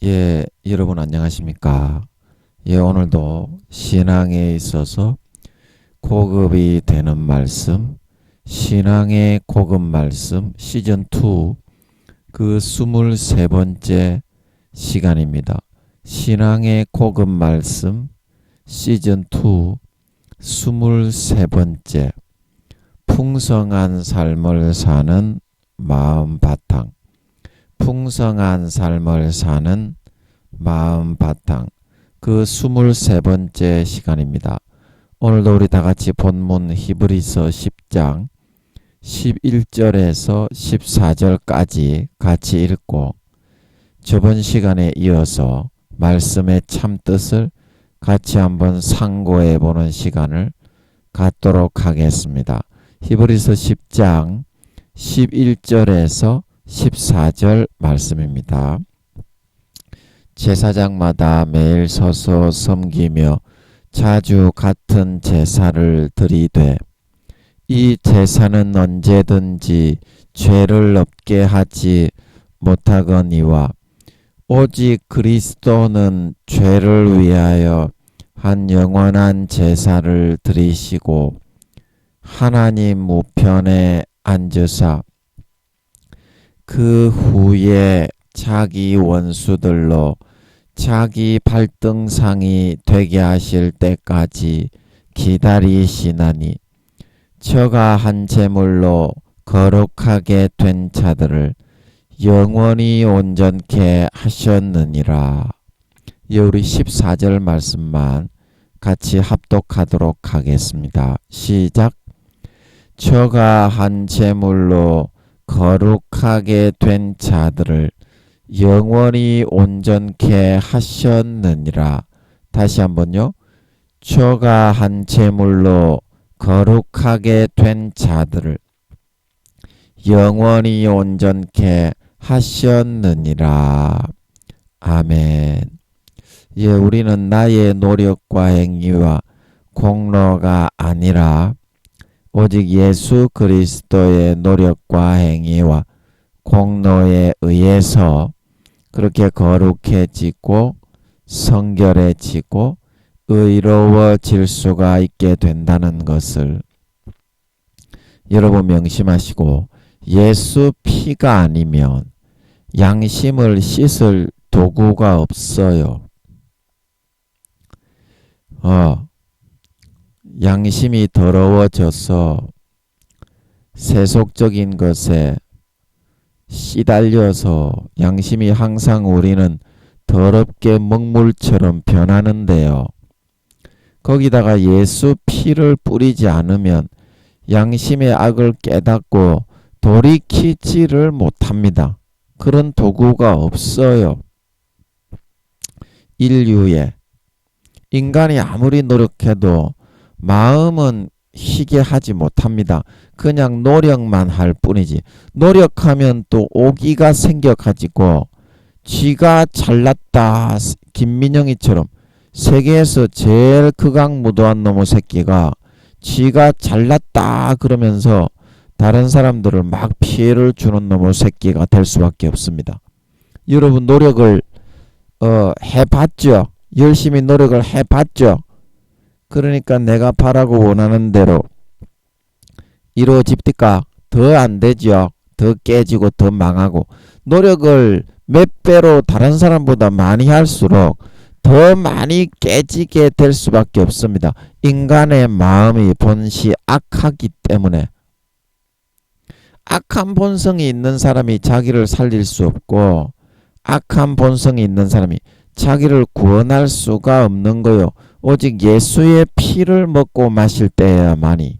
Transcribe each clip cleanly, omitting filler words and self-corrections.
예, 여러분 안녕하십니까? 예, 오늘도 신앙에 있어서 고급이 되는 말씀, 신앙의 고급 말씀 시즌2 그 23번째 시간입니다. 신앙의 고급 말씀 시즌2 23번째 풍성한 삶을 사는 마음 바탕 풍성한 삶을 사는 마음 바탕 그 23번째 시간입니다. 오늘도 우리 다같이 본문 히브리서 10장 11절에서 14절까지 같이 읽고 저번 시간에 이어서 말씀의 참뜻을 같이 한번 상고해 보는 시간을 갖도록 하겠습니다. 히브리서 10장 11절에서 14절 말씀입니다. 제사장마다 매일 서서 섬기며 자주 같은 제사를 드리되 이 제사는 언제든지 죄를 없게 하지 못하거니와 오직 그리스도는 죄를 위하여 한 영원한 제사를 드리시고 하나님 우편에 앉으사 그 후에 자기 원수들로 자기 발등상이 되게 하실 때까지 기다리시나니 저가 한 제물로 거룩하게 된 자들을 영원히 온전케 하셨느니라. 우리 14절 말씀만 같이 합독하도록 하겠습니다. 시작. 저가 한 제물로 거룩하게 된 자들을 영원히 온전케 하셨느니라. 다시 한번요. 저가 한 제물로 거룩하게 된 자들을 영원히 온전케 하셨느니라. 아멘. 예, 우리는 나의 노력과 행위와 공로가 아니라 오직 예수 그리스도의 노력과 행위와 공로에 의해서 그렇게 거룩해지고 성결해지고 의로워질 수가 있게 된다는 것을 여러분 명심하시고, 예수 피가 아니면 양심을 씻을 도구가 없어요. 양심이 더러워져서 세속적인 것에 시달려서 양심이 항상 우리는 더럽게 먹물처럼 변하는데요. 거기다가 예수 피를 뿌리지 않으면 양심의 악을 깨닫고 돌이키지를 못합니다. 그런 도구가 없어요. 인류에 인간이 아무리 노력해도 마음은 희게 하지 못합니다. 그냥 노력만 할 뿐이지. 노력하면 또 오기가 생겨가지고 쥐가 잘났다. 김민영이처럼 세계에서 제일 극악무도한 놈의 새끼가 쥐가 잘났다 그러면서 다른 사람들을 막 피해를 주는 놈의 새끼가 될 수밖에 없습니다. 여러분 노력을 해봤죠? 열심히 노력을 해봤죠? 그러니까 내가 바라고 원하는 대로 이루어집니까? 더 안 되죠. 더 깨지고 더 망하고. 노력을 몇 배로 다른 사람보다 많이 할수록 더 많이 깨지게 될 수밖에 없습니다. 인간의 마음이 본시 악하기 때문에. 악한 본성이 있는 사람이 자기를 살릴 수 없고 악한 본성이 있는 사람이 자기를 구원할 수가 없는 거요. 오직 예수의 피를 먹고 마실 때야만이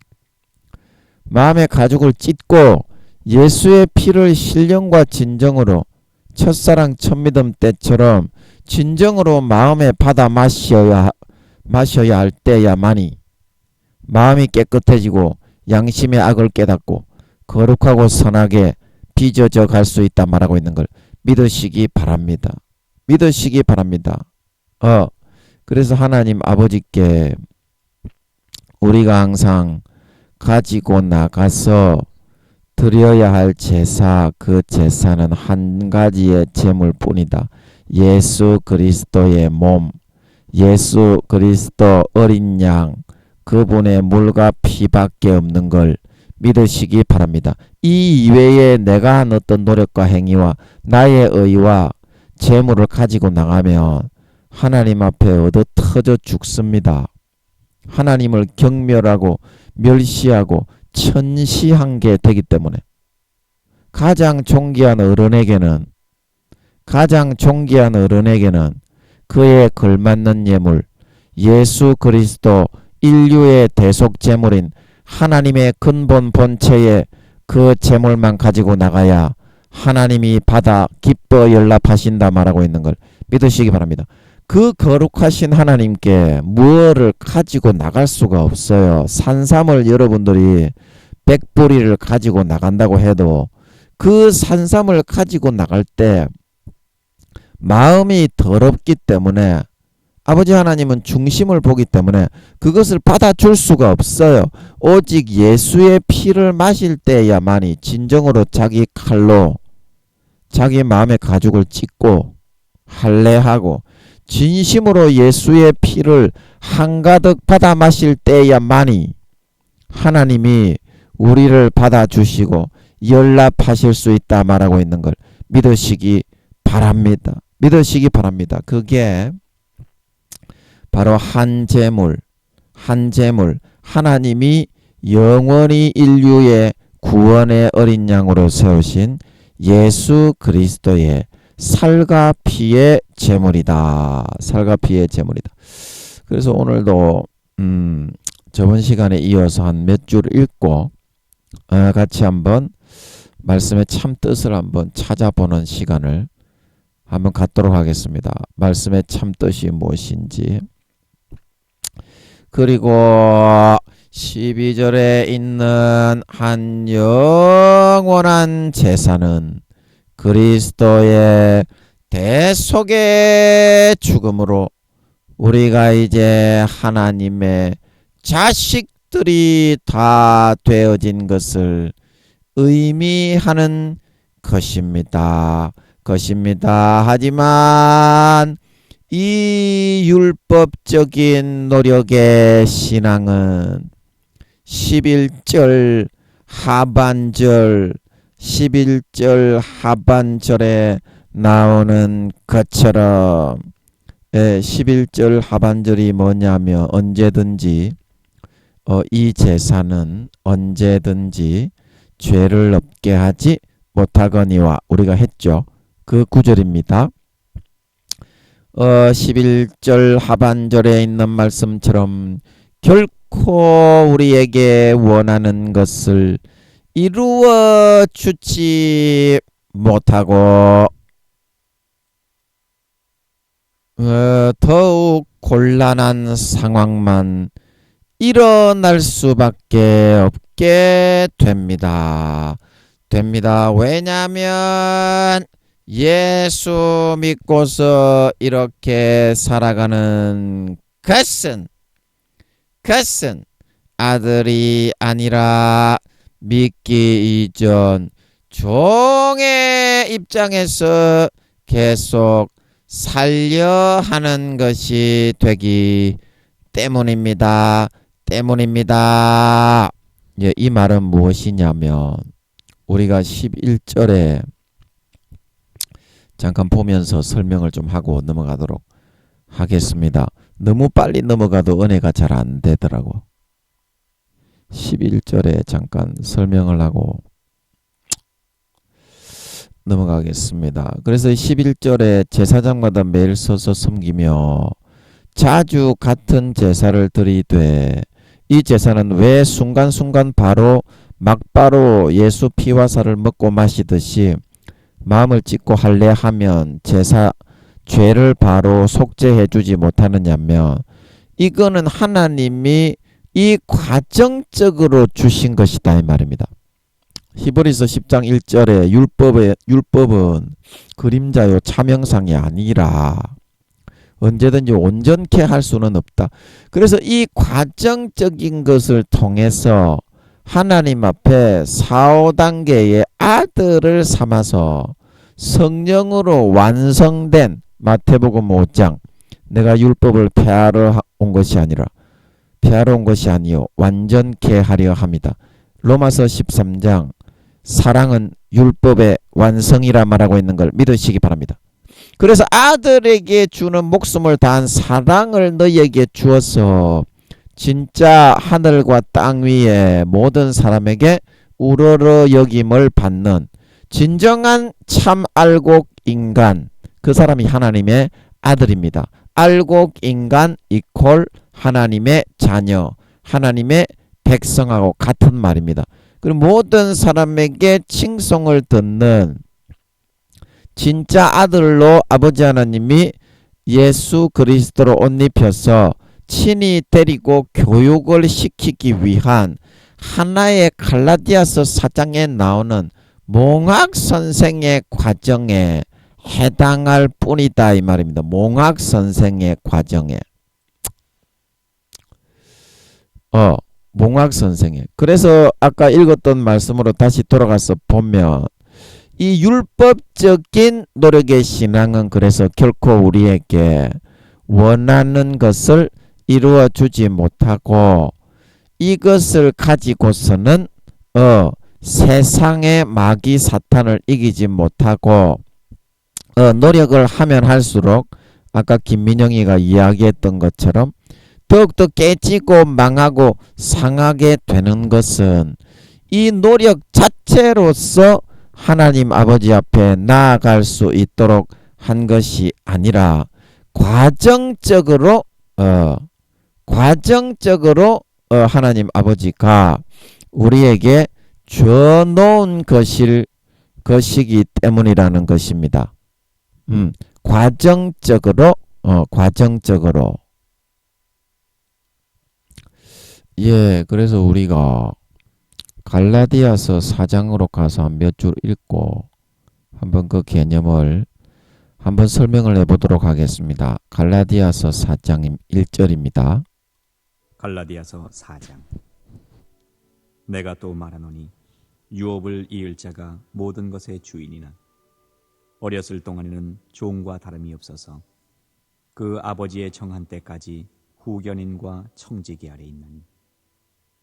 마음의 가죽을 찢고 예수의 피를 신령과 진정으로 첫사랑 첫믿음 때처럼 진정으로 마음에 받아 마셔야 할 때야만이 마음이 깨끗해지고 양심의 악을 깨닫고 거룩하고 선하게 빚어져 갈 수 있다 말하고 있는 걸 믿으시기 바랍니다. 믿으시기 바랍니다. 그래서 하나님 아버지께 우리가 항상 가지고 나가서 드려야 할 제사, 그 제사는 한 가지의 제물뿐이다. 예수 그리스도의 몸, 예수 그리스도 어린 양, 그분의 물과 피밖에 없는 걸 믿으시기 바랍니다. 이 이외에 내가 한 어떤 노력과 행위와 나의 의와 재물을 가지고 나가면 하나님 앞에 얻어 터져 죽습니다. 하나님을 경멸하고 멸시하고 천시한 게 되기 때문에 가장 존귀한 어른에게는 그에 걸맞는 예물, 예수 그리스도 인류의 대속 제물인 하나님의 근본 본체의 그 제물만 가지고 나가야 하나님이 받아 기뻐 연락하신다 말하고 있는 걸 믿으시기 바랍니다. 그 거룩하신 하나님께 무엇을 가지고 나갈 수가 없어요. 산삼을 여러분들이 100뿌리를 가지고 나간다고 해도 그 산삼을 가지고 나갈 때 마음이 더럽기 때문에 아버지 하나님은 중심을 보기 때문에 그것을 받아줄 수가 없어요. 오직 예수의 피를 마실 때야만이 진정으로 자기 칼로 자기 마음의 가죽을 찢고 할례하고 진심으로 예수의 피를 한가득 받아 마실 때야만이 하나님이 우리를 받아주시고 연락하실 수 있다 말하고 있는 걸 믿으시기 바랍니다. 그게 바로 한 제물, 하나님이 영원히 인류의 구원의 어린 양으로 세우신 예수 그리스도의 살과 피의 제물이다. 그래서 오늘도 저번 시간에 이어서 한 몇 줄 읽고 같이 한번 말씀의 참 뜻을 한번 찾아보는 시간을 한번 갖도록 하겠습니다. 말씀의 참 뜻이 무엇인지. 그리고 12절에 있는 한 영원한 제사는 그리스도의 대속의 죽음으로 우리가 이제 하나님의 자식들이 다 되어진 것을 의미하는 것입니다. 하지만 이 율법적인 노력의 신앙은 11절 하반절에 나오는 것처럼 11절 하반절이 뭐냐면 언제든지 이 제사는 언제든지 죄를 없게 하지 못하거니와 우리가 했죠. 그 구절입니다. 11절 하반절에 있는 말씀처럼 결코 우리에게 원하는 것을 이루어 주지 못하고 더욱 곤란한 상황만 일어날 수밖에 없게 됩니다. 왜냐하면 예수 믿고서 이렇게 살아가는 것은 아들이 아니라 믿기 이전 종의 입장에서 계속 살려 하는 것이 되기 때문입니다. 예, 이 말은 무엇이냐면 우리가 11절에 잠깐 보면서 설명을 좀 하고 넘어가도록 하겠습니다. 너무 빨리 넘어가도 은혜가 잘 안 되더라고. 11절에 잠깐 설명을 하고 넘어가겠습니다. 그래서 11절에 제사장마다 매일 서서 섬기며 자주 같은 제사를 드리되 이 제사는 왜 순간순간 막바로 예수 피와 살을 먹고 마시듯이 마음을 찢고 할례하면 죄를 바로 속죄해 주지 못하느냐면 이거는 하나님이 이 과정적으로 주신 것이다 이 말입니다. 히브리서 10장 1절에 율법은 그림자요 차명상이 아니라 언제든지 온전케 할 수는 없다. 그래서 이 과정적인 것을 통해서 하나님 앞에 4, 5단계의 아들을 삼아서 성령으로 완성된 마태복음 5장 내가 율법을 폐하러 온 것이 아니요 완전케 하려 함이다. 로마서 13장 사랑은 율법의 완성이라 말하고 있는 걸 믿으시기 바랍니다. 그래서 아들에게 주는 목숨을 다한 사랑을 너희에게 주어서 진짜 하늘과 땅 위에 모든 사람에게 우러러 여김을 받는 진정한 참 알곡 인간, 그 사람이 하나님의 아들입니다. 알곡 인간 이퀄 하나님의 자녀, 하나님의 백성하고 같은 말입니다. 그리고 모든 사람에게 칭송을 듣는 진짜 아들로 아버지 하나님이 예수 그리스도로 옷 입혀서 친히 데리고 교육을 시키기 위한 하나의 갈라디아서 4장에 나오는 몽학 선생의 과정에 해당할 뿐이다 이 말입니다. 몽학 선생의 과정에 몽학 선생의. 그래서 아까 읽었던 말씀으로 다시 돌아가서 보면 이 율법적인 노력의 신앙은 그래서 결코 우리에게 원하는 것을 이루어 주지 못하고 이것을 가지고서는 세상의 마귀 사탄을 이기지 못하고 노력을 하면 할수록 아까 김민영이가 이야기했던 것처럼 더욱더 깨지고 망하고 상하게 되는 것은 이 노력 자체로서 하나님 아버지 앞에 나아갈 수 있도록 한 것이 아니라 과정적으로 하나님 아버지가 우리에게 줘놓은 것이기 때문이라는 것입니다. 과정적으로 예, 그래서 우리가 갈라디아서 4장으로 가서 몇 줄 읽고 한번 그 개념을 한번 설명을 해보도록 하겠습니다. 갈라디아서 4장 1절입니다. 갈라디아서 4장. 내가 또 말하노니 유업을 이을 자가 모든 것의 주인이나 어렸을 동안에는 종과 다름이 없어서 그 아버지의 정한 때까지 후견인과 청지기 아래 있나니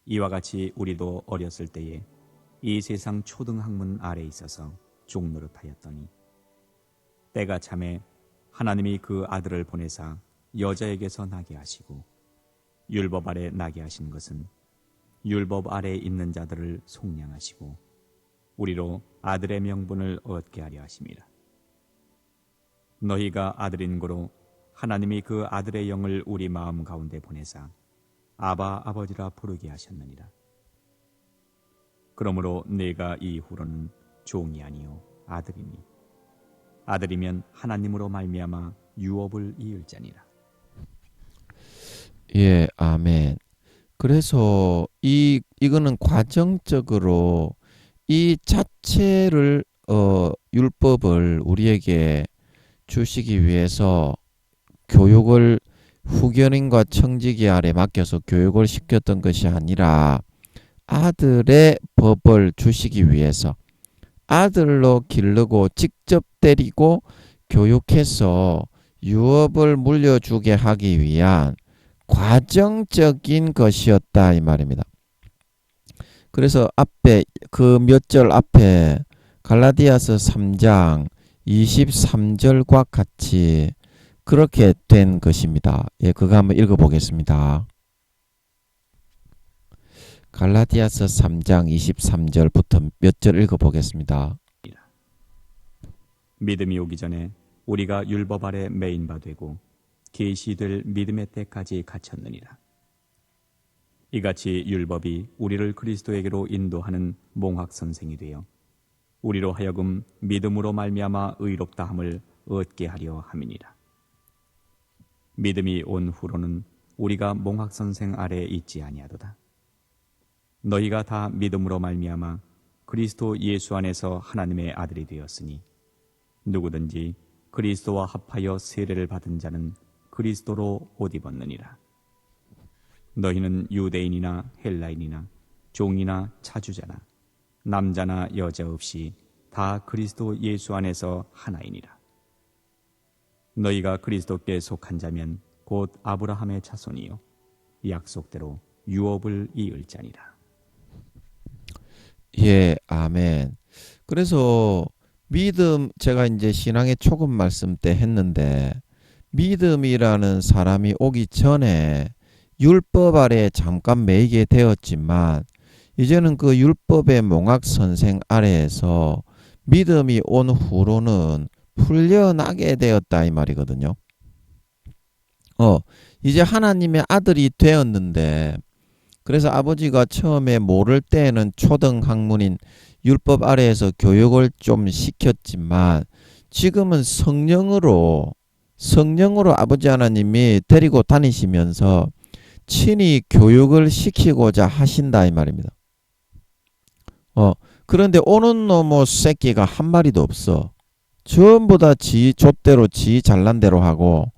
이와 같이 우리도 어렸을 때에 이 세상 초등학문 아래 있어서 종노릇하였더니 때가 참에 하나님이 그 아들을 보내사 여자에게서 나게 하시고 율법 아래 나게 하신 것은 율법 아래 있는 자들을 속량하시고 우리로 아들의 명분을 얻게 하려 하심이라. 너희가 아들인 고로 하나님이 그 아들의 영을 우리 마음 가운데 보내사 아바 아버지라 부르게 하셨느니라. 그러므로 내가 이후로는 종이 아니요 아들이니 아들이면 하나님으로 말미암아 유업을 이을 자니라. 예, 아멘. 그래서 이거는 과정적으로 이 자체를 율법을 우리에게 주시기 위해서 교육을 후견인과 청지기 아래 맡겨서 교육을 시켰던 것이 아니라 아들의 법을 주시기 위해서 아들로 기르고 직접 데리고 교육해서 유업을 물려주게 하기 위한 과정적인 것이었다 이 말입니다. 그래서 앞에 그 몇 절 앞에 갈라디아서 3장 23절과 같이 그렇게 된 것입니다. 예, 그거 한번 읽어보겠습니다. 갈라디아서 3장 23절부터 몇 절 읽어보겠습니다. 믿음이 오기 전에 우리가 율법 아래 매인 바 되고 계시될 믿음의 때까지 갇혔느니라. 이같이 율법이 우리를 그리스도에게로 인도하는 몽학 선생이 되어 우리로 하여금 믿음으로 말미암아 의롭다함을 얻게 하려 함이니라. 믿음이 온 후로는 우리가 몽학 선생 아래에 있지 아니하도다. 너희가 다 믿음으로 말미암아 그리스도 예수 안에서 하나님의 아들이 되었으니 누구든지 그리스도와 합하여 세례를 받은 자는 그리스도로 옷 입었느니라. 너희는 유대인이나 헬라인이나 종이나 차주자나 남자나 여자 없이 다 그리스도 예수 안에서 하나이니라. 너희가 그리스도께 속한 자면 곧 아브라함의 자손이요 약속대로 유업을 이을 자니라. 예, 아멘. 그래서 믿음, 제가 이제 신앙의 초급 말씀 때 했는데, 믿음이라는 사람이 오기 전에 율법 아래 잠깐 매이게 되었지만, 이제는 그 율법의 몽학 선생 아래에서 믿음이 온 후로는 풀려나게 되었다 이 말이거든요. 이제 하나님의 아들이 되었는데, 그래서 아버지가 처음에 모를 때에는 초등 학문인 율법 아래에서 교육을 좀 시켰지만, 지금은 성령으로 아버지 하나님이 데리고 다니시면서 친히 교육을 시키고자 하신다 이 말입니다. 그런데 오는 놈의 새끼가 한 마리도 없어. 전부 다 지 좆대로 지 잘난 대로 하고,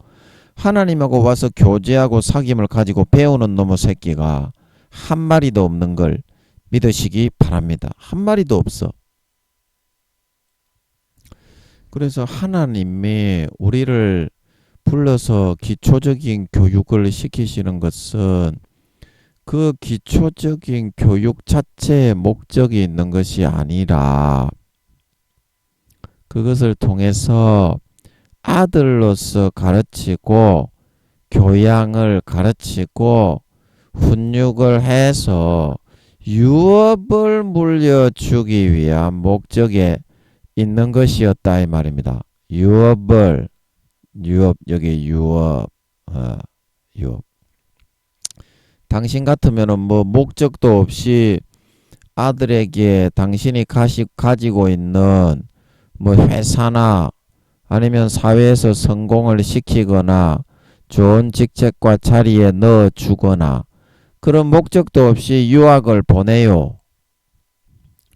하나님하고 와서 교제하고 사귐을 가지고 배우는 놈의 새끼가 한 마리도 없는 걸 믿으시기 바랍니다. 한 마리도 없어. 그래서 하나님이 우리를 불러서 기초적인 교육을 시키시는 것은 그 기초적인 교육 자체에 목적이 있는 것이 아니라, 그것을 통해서 아들로서 가르치고 교양을 가르치고 훈육을 해서 유업을 물려주기 위한 목적에 있는 것이었다 이 말입니다. 유업, 여기 유업. 당신 같으면은 뭐 목적도 없이 아들에게 당신이 가지고 있는 뭐 회사나 아니면 사회에서 성공을 시키거나 좋은 직책과 자리에 넣어주거나 그런 목적도 없이 유학을 보내요.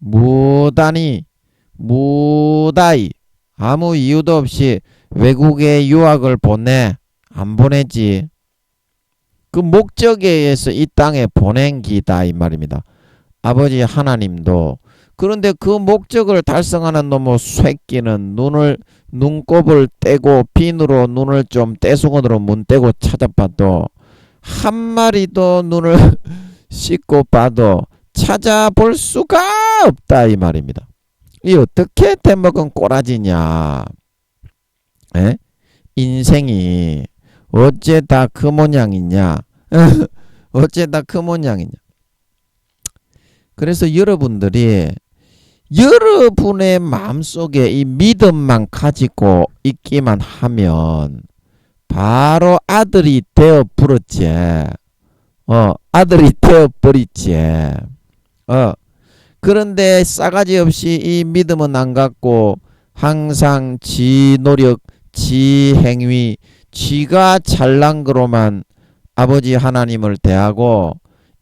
무단히 무다히 아무 이유도 없이 외국에 유학을 보내? 안 보내지. 그 목적에 의해서 이 땅에 보낸 기다 이 말입니다. 아버지 하나님도. 그런데 그 목적을 달성하는 놈의 새끼는 눈곱을 떼고 비누로 눈을 좀 떼수건으로 문 떼고 찾아봐도 한 마리도 눈을 씻고 봐도 찾아볼 수가 없다 이 말입니다. 이 어떻게 대먹은 꼬라지냐. 에? 인생이 어째 다 그 모양이냐. 어째 다 그 모양이냐. 그래서 여러분들이 여러분의 마음속에 이 믿음만 가지고 있기만 하면 바로 아들이 되어 버렸지. 아들이 되어 버리지. 그런데 싸가지 없이 이 믿음은 안 갖고 항상 지 노력, 지 행위, 지가 잘난 거로만 아버지 하나님을 대하고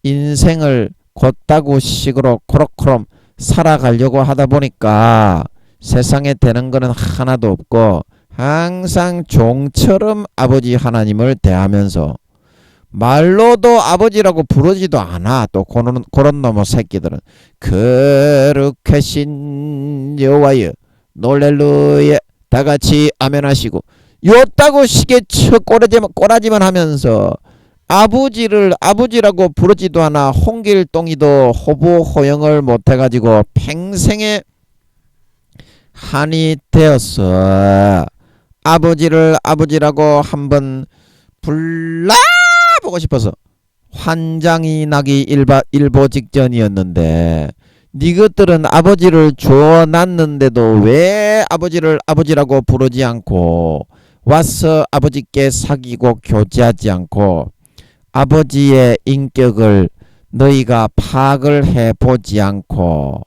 인생을 곧다구 식으로 코록코록 살아가려고 하다 보니까 세상에 되는 거는 하나도 없고 항상 종처럼 아버지 하나님을 대하면서 말로도 아버지라고 부르지도 않아. 또 그런 놈의 새끼들은 거룩하신 여호와여 놀렐루야 다같이 아멘 하시고 요따고 시계 쳐 꼬라지만 하면서 아버지를 아버지라고 부르지도 않아. 홍길동이도 호부 호영을 못해가지고 평생에 한이 되었어. 아버지를 아버지라고 한번 불러보고 싶어서 환장이 나기 일보 직전이었는데 니것들은 아버지를 주어놨는데도 왜 아버지를 아버지라고 부르지 않고 와서 아버지께 사귀고 교제하지 않고 아버지의 인격을 너희가 파악을 해보지 않고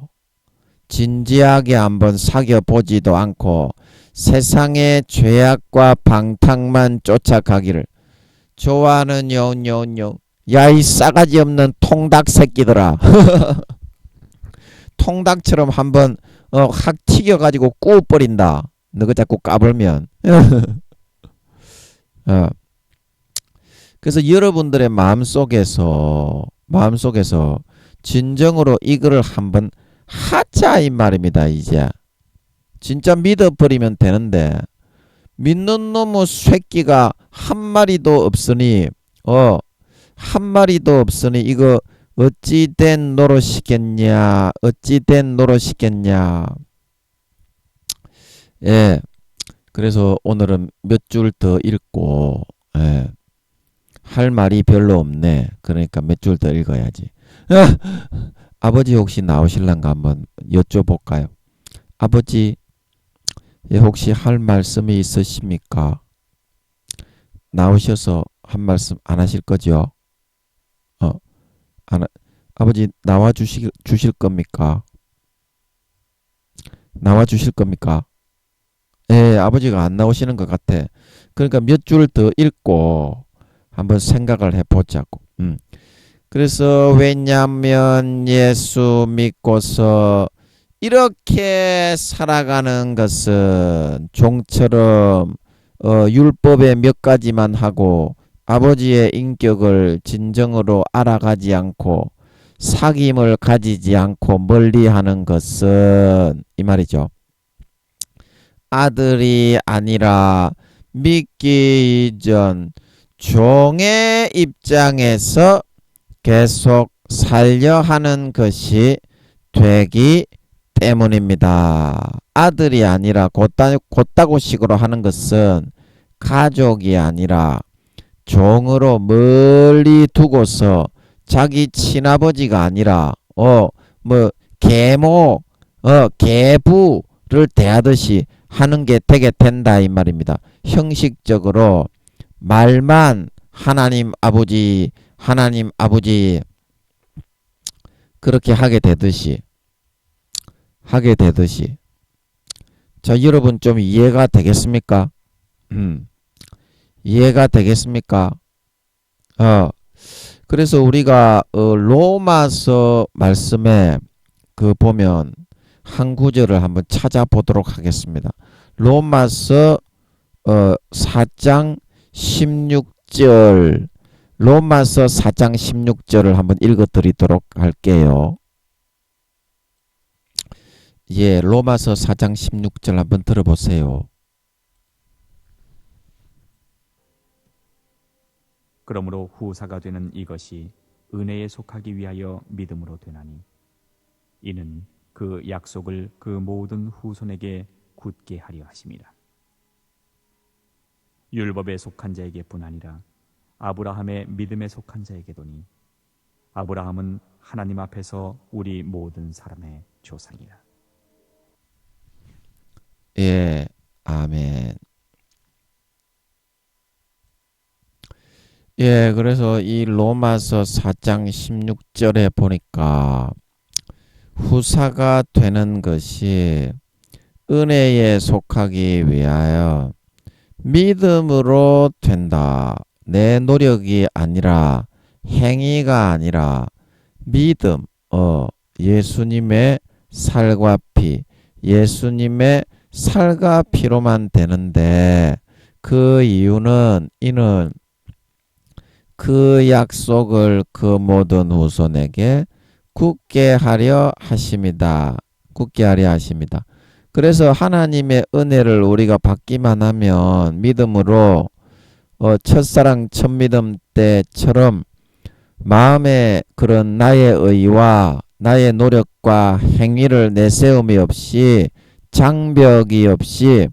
진지하게 한번 사귀어보지도 않고 세상의 죄악과 방탕만 쫓아가기를 좋아하는 요. 야 이 싸가지 없는 통닭 새끼들아. 통닭처럼 한번 확 튀겨가지고 구워버린다. 너가 자꾸 까불면. 그래서 여러분들의 마음속에서 진정으로 이거를 한번 하자 이 말입니다. 이제 진짜 믿어버리면 되는데 믿는 놈의 새끼가 한 마리도 없으니 한 마리도 없으니 이거 어찌 된 노릇이겠냐? 어찌 된 노릇이겠냐? 예. 그래서 오늘은 몇 줄 더 읽고 예. 할 말이 별로 없네. 그러니까 몇 줄 더 읽어야지. 아버지 혹시 나오실란가 한번 여쭤볼까요? 아버지 예, 혹시 할 말씀이 있으십니까? 나오셔서 한 말씀 안 하실 거죠? 아버지 나와 주실 겁니까? 나와 주실 겁니까? 예, 아버지가 안 나오시는 것 같아. 그러니까 몇 줄 더 읽고 한번 생각을 해보자고. 그래서 왜냐면 예수 믿고서 이렇게 살아가는 것은 종처럼 율법의 몇 가지만 하고 아버지의 인격을 진정으로 알아가지 않고 사귐을 가지지 않고 멀리하는 것은 이 말이죠. 아들이 아니라 믿기 이전 종의 입장에서 계속 살려 하는 것이 되기 때문입니다. 아들이 아니라 곧다고식으로 하는 것은 가족이 아니라 종으로 멀리 두고서 자기 친아버지가 아니라 계모 계부를 대하듯이 하는 게 되게 된다 이 말입니다. 형식적으로 말만 하나님 아버지 그렇게 하게 되듯이 자 여러분 좀 이해가 되겠습니까? 이해가 되겠습니까? 그래서 우리가 로마서 말씀에 그 보면 한 구절을 한번 찾아보도록 하겠습니다. 로마서 4장 16절 로마서 4장 16절을 한번 읽어드리도록 할게요. 예, 로마서 4장 16절 한번 들어보세요. 그러므로 후사가 되는 이것이 은혜에 속하기 위하여 믿음으로 되나니 이는 그 약속을 그 모든 후손에게 굳게 하려 하심이라. 율법에 속한 자에게뿐 아니라 아브라함의 믿음에 속한 자에게도니 아브라함은 하나님 앞에서 우리 모든 사람의 조상이라. 예, 아멘. 예, 그래서 이 로마서 4장 16절에 보니까 후사가 되는 것이 은혜에 속하기 위하여 믿음으로 된다. 내 노력이 아니라 행위가 아니라 믿음, 예수님의 살과 피, 예수님의 살과 피로만 되는데 그 이유는 이는 그 약속을 그 모든 후손에게 굳게 하려 하십니다. 굳게 하려 하십니다. 그래서 하나님의 은혜를 우리가 받기만 하면 믿음으로 첫사랑 첫믿음 때처럼 마음에 그런 나의 의와 나의 노력과 행위를 내세움이 없이 장벽이 없이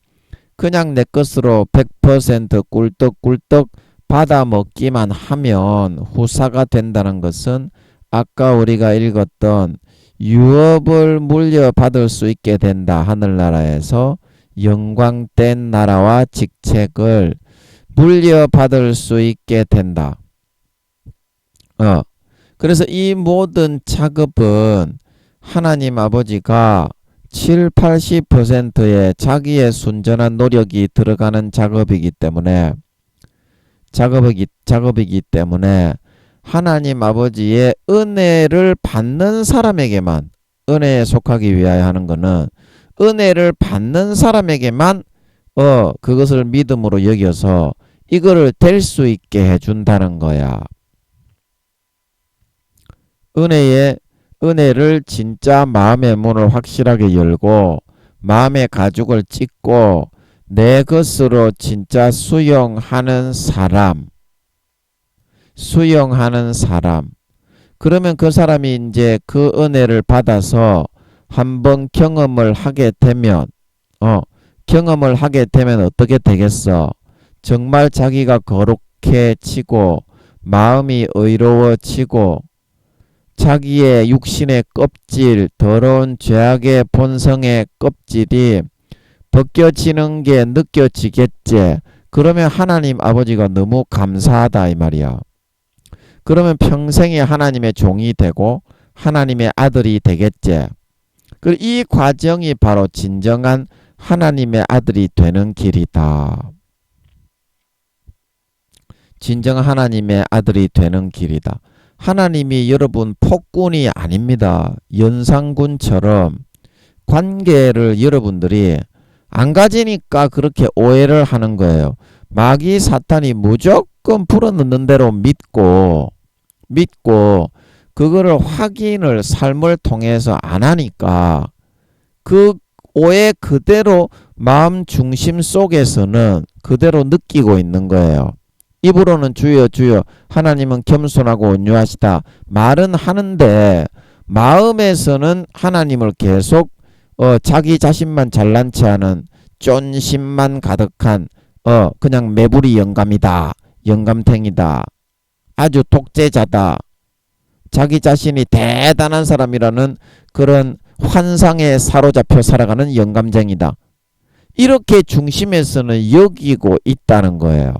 그냥 내 것으로 100% 꿀떡꿀떡 받아 먹기만 하면 후사가 된다는 것은 아까 우리가 읽었던 유업을 물려받을 수 있게 된다. 하늘나라에서 영광된 나라와 직책을 물려받을 수 있게 된다. 그래서 이 모든 작업은 하나님 아버지가 70-80%의 자기의 순전한 노력이 들어가는 작업이기 때문에 하나님 아버지의 은혜를 받는 사람에게만 은혜에 속하기 위하여 하는 것은 은혜를 받는 사람에게만 그것을 믿음으로 여겨서 이거를 될 수 있게 해준다는 거야. 은혜를 진짜 마음의 문을 확실하게 열고 마음의 가죽을 찢고 내 것으로 진짜 수용하는 사람. 그러면 그 사람이 이제 그 은혜를 받아서 한번 경험을 하게 되면, 어떻게 되겠어? 정말 자기가 거룩해지고, 마음이 의로워지고, 자기의 육신의 껍질, 더러운 죄악의 본성의 껍질이 벗겨지는 게 느껴지겠지. 그러면 하나님 아버지가 너무 감사하다 이 말이야. 그러면 평생에 하나님의 종이 되고 하나님의 아들이 되겠지. 그리고 이 과정이 바로 진정한 하나님의 아들이 되는 길이다. 진정한 하나님의 아들이 되는 길이다. 하나님이 여러분 폭군이 아닙니다. 연산군처럼 관계를 여러분들이 안 가지니까 그렇게 오해를 하는 거예요. 마귀 사탄이 무조건 불어넣는 대로 믿고 그거를 확인을 삶을 통해서 안 하니까 그 오해 그대로 마음 중심 속에서는 그대로 느끼고 있는 거예요. 입으로는 주여 주여 하나님은 겸손하고 온유하시다 말은 하는데 마음에서는 하나님을 계속 자기 자신만 잘난 체 하는 쫀심만 가득한 그냥 매부리 영감이다. 영감탱이다. 아주 독재자다. 자기 자신이 대단한 사람이라는 그런 환상에 사로잡혀 살아가는 영감쟁이다. 이렇게 중심에서는 여기고 있다는 거예요.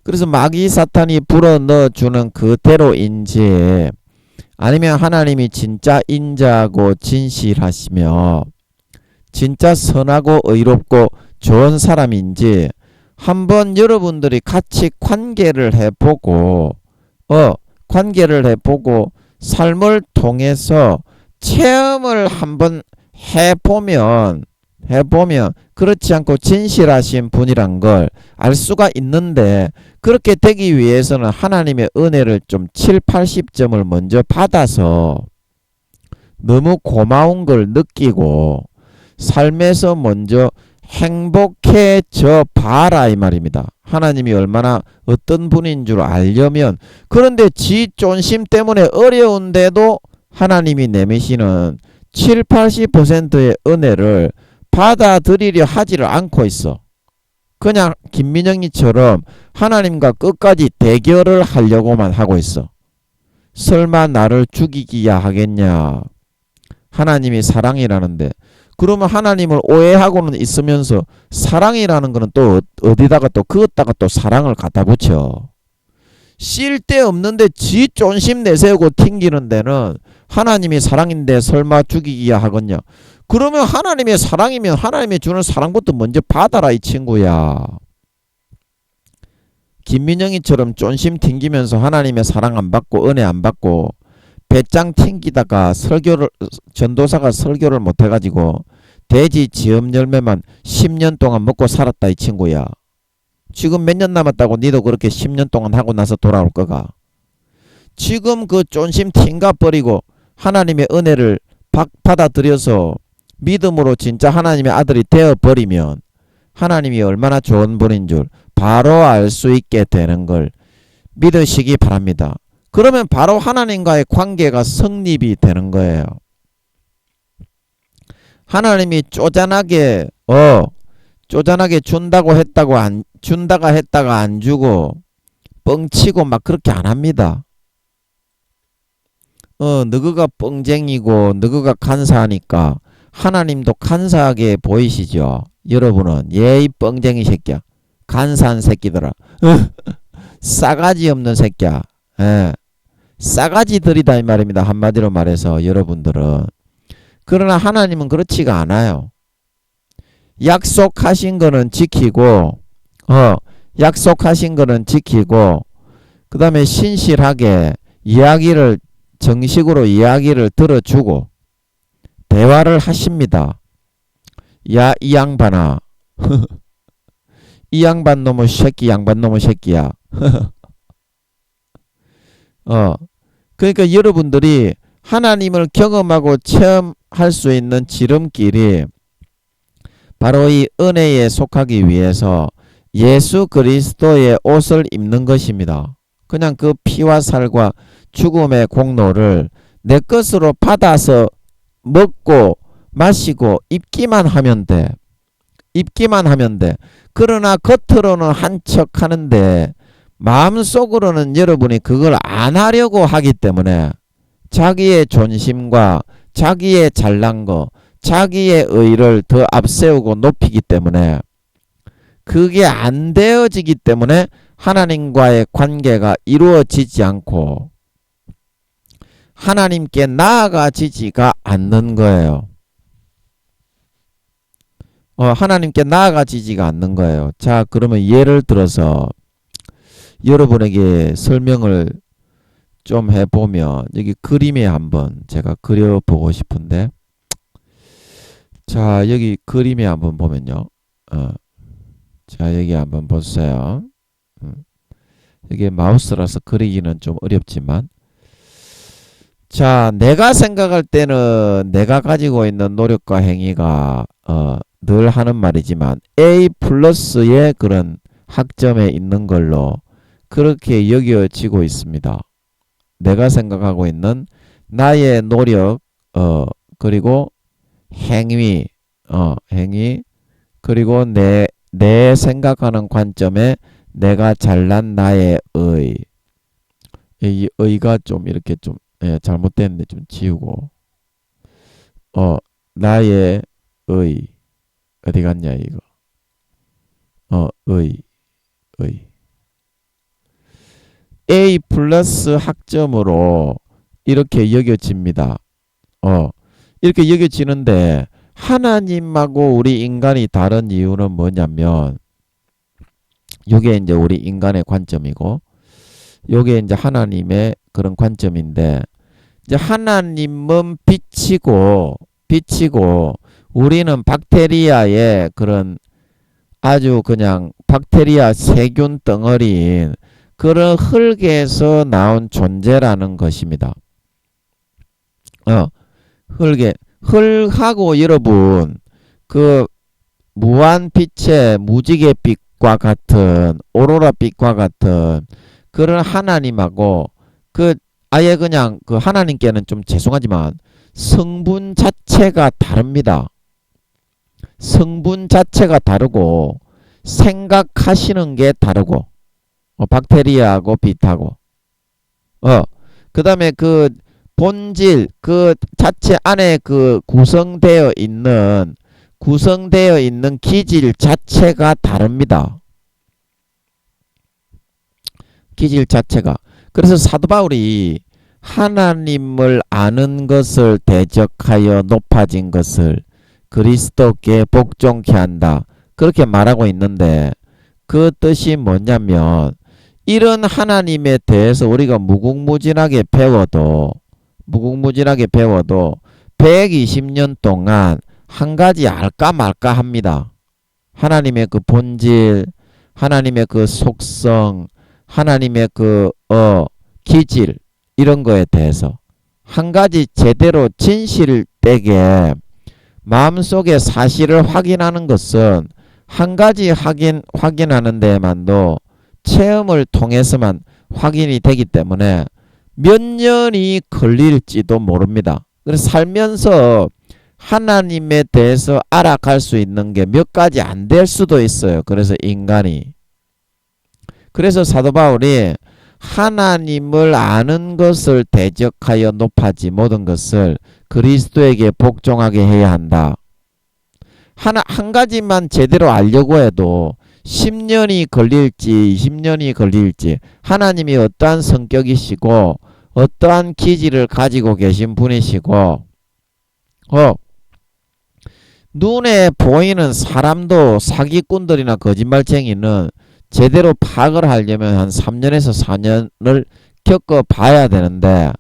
그래서 마귀 사탄이 불어넣어주는 그대로인지 아니면 하나님이 진짜 인자하고 진실하시며 진짜 선하고 의롭고 좋은 사람인지 한번 여러분들이 같이 관계를 해보고 삶을 통해서 체험을 한번 해보면 그렇지 않고 진실하신 분이란 걸 알 수가 있는데 그렇게 되기 위해서는 하나님의 은혜를 좀 7, 80점을 먼저 받아서 너무 고마운 걸 느끼고 삶에서 먼저 행복해져 봐라 이 말입니다. 하나님이 얼마나 어떤 분인 줄 알려면 그런데 지 쫀심 때문에 어려운데도 하나님이 내미시는 7, 80%의 은혜를 받아들이려 하지를 않고 있어. 그냥 김민영이처럼 하나님과 끝까지 대결을 하려고만 하고 있어. 설마 나를 죽이기야 하겠냐. 하나님이 사랑이라는데 그러면 하나님을 오해하고는 있으면서 사랑이라는 거는 또 어디다가 또 그것다가 또 사랑을 갖다 붙여. 쓸데없는데 지 쫀심 내세우고 튕기는 데는 하나님이 사랑인데 설마 죽이기야 하겠냐. 그러면 하나님의 사랑이면 하나님이 주는 사랑부터 먼저 받아라 이 친구야. 김민영이처럼 쫀심 튕기면서 하나님의 사랑 안 받고 은혜 안 받고 배짱 튕기다가 전도사가 설교를 못해가지고 돼지 지음 열매만 10년 동안 먹고 살았다 이 친구야. 지금 몇 년 남았다고 니도 그렇게 10년 동안 하고 나서 돌아올 거가. 지금 그 쫀심 튕가버리고 하나님의 은혜를 받아들여서 믿음으로 진짜 하나님의 아들이 되어버리면 하나님이 얼마나 좋은 분인 줄 바로 알 수 있게 되는 걸 믿으시기 바랍니다. 그러면 바로 하나님과의 관계가 성립이 되는 거예요. 하나님이 쪼잔하게 준다고 했다가 안 주고 뻥치고 막 그렇게 안 합니다. 너그가 뻥쟁이고 너그가 간사하니까 하나님도 간사하게 보이시죠. 여러분은 이 뻥쟁이 새끼야. 간사한 새끼들아. 싸가지 없는 새끼야. 싸가지들이다 이 말입니다. 한마디로 말해서 여러분들은. 그러나 하나님은 그렇지가 않아요. 약속하신 거는 지키고 그 다음에 신실하게 정식으로 이야기를 들어주고 대화를 하십니다. 야 이 양반아 이 양반 놈의 새끼 양반 놈의 새끼야. 그러니까 여러분들이 하나님을 경험하고 체험할 수 있는 지름길이 바로 이 은혜에 속하기 위해서 예수 그리스도의 옷을 입는 것입니다. 그냥 그 피와 살과 죽음의 공로를 내 것으로 받아서 먹고 마시고 입기만 하면 돼. 입기만 하면 돼. 그러나 겉으로는 한 척 하는데 마음속으로는 여러분이 그걸 안 하려고 하기 때문에 자기의 존심과 자기의 잘난 거, 자기의 의를 더 앞세우고 높이기 때문에 그게 안 되어지기 때문에 하나님과의 관계가 이루어지지 않고 하나님께 나아가지지가 않는 거예요. 하나님께 나아가지지가 않는 거예요. 자, 그러면 예를 들어서 여러분에게 설명을 좀 해보면 여기 그림에 한번 제가 그려보고 싶은데, 자, 여기 그림에 한번 보면요. 자, 여기 한번 보세요. 이게 마우스라서 그리기는 좀 어렵지만, 자, 내가 생각할 때는 내가 가지고 있는 노력과 행위가 늘 하는 말이지만 A 플러스의 그런 학점에 있는 걸로 그렇게 여겨지고 있습니다. 내가 생각하고 있는 나의 노력, 그리고 행위, 그리고 내 생각하는 관점에 내가 잘난 나의 의. 이 의가 좀 이렇게 좀 잘못됐는데 좀 지우고, 나의 의. 어디 갔냐, 이거. 의. A 플러스 학점으로 이렇게 여겨집니다. 이렇게 여겨지는데 하나님하고 우리 인간이 다른 이유는 뭐냐면, 요게 이제 우리 인간의 관점이고 요게 이제 하나님의 그런 관점인데, 이제 하나님은 빛이고 우리는 박테리아의 그런 아주 그냥 박테리아 세균 덩어리인 그런 흙에서 나온 존재라는 것입니다. 흙하고 여러분 그 무한 빛의 무지개 빛과 같은 오로라 빛과 같은 그런 하나님하고 그 아예 그냥 그 하나님께는 좀 죄송하지만 성분 자체가 다릅니다. 성분 자체가 다르고 생각하시는 게 다르고, 박테리아하고 빛하고, 그 다음에 그 본질 그 자체 안에 그 구성되어 있는 기질 자체가 다릅니다. 기질 자체가. 그래서 사도 바울이 하나님을 아는 것을 대적하여 높아진 것을 그리스도께 복종케 한다. 그렇게 말하고 있는데 그 뜻이 뭐냐면, 이런 하나님에 대해서 우리가 무궁무진하게 배워도 120년 동안 한 가지 알까 말까 합니다. 하나님의 그 본질, 하나님의 그 속성, 하나님의 그 기질, 이런 거에 대해서 한 가지 제대로 진실되게 마음속의 사실을 확인하는 것은 한 가지 확인하는 데만도 체험을 통해서만 확인이 되기 때문에 몇 년이 걸릴지도 모릅니다. 그래서 살면서 하나님에 대해서 알아갈 수 있는 게 몇 가지 안 될 수도 있어요. 그래서 인간이. 그래서 사도 바울이 하나님을 아는 것을 대적하여 높아지 모든 것을 그리스도에게 복종하게 해야 한다. 한 가지만 제대로 알려고 해도 10년이 걸릴지 20년이 걸릴지, 하나님이 어떠한 성격이시고 어떠한 기질을 가지고 계신 분이시고, 눈에 보이는 사람도 사기꾼들이나 거짓말쟁이는 제대로 파악을 하려면 한 3년에서 4년을 겪어봐야 되는데,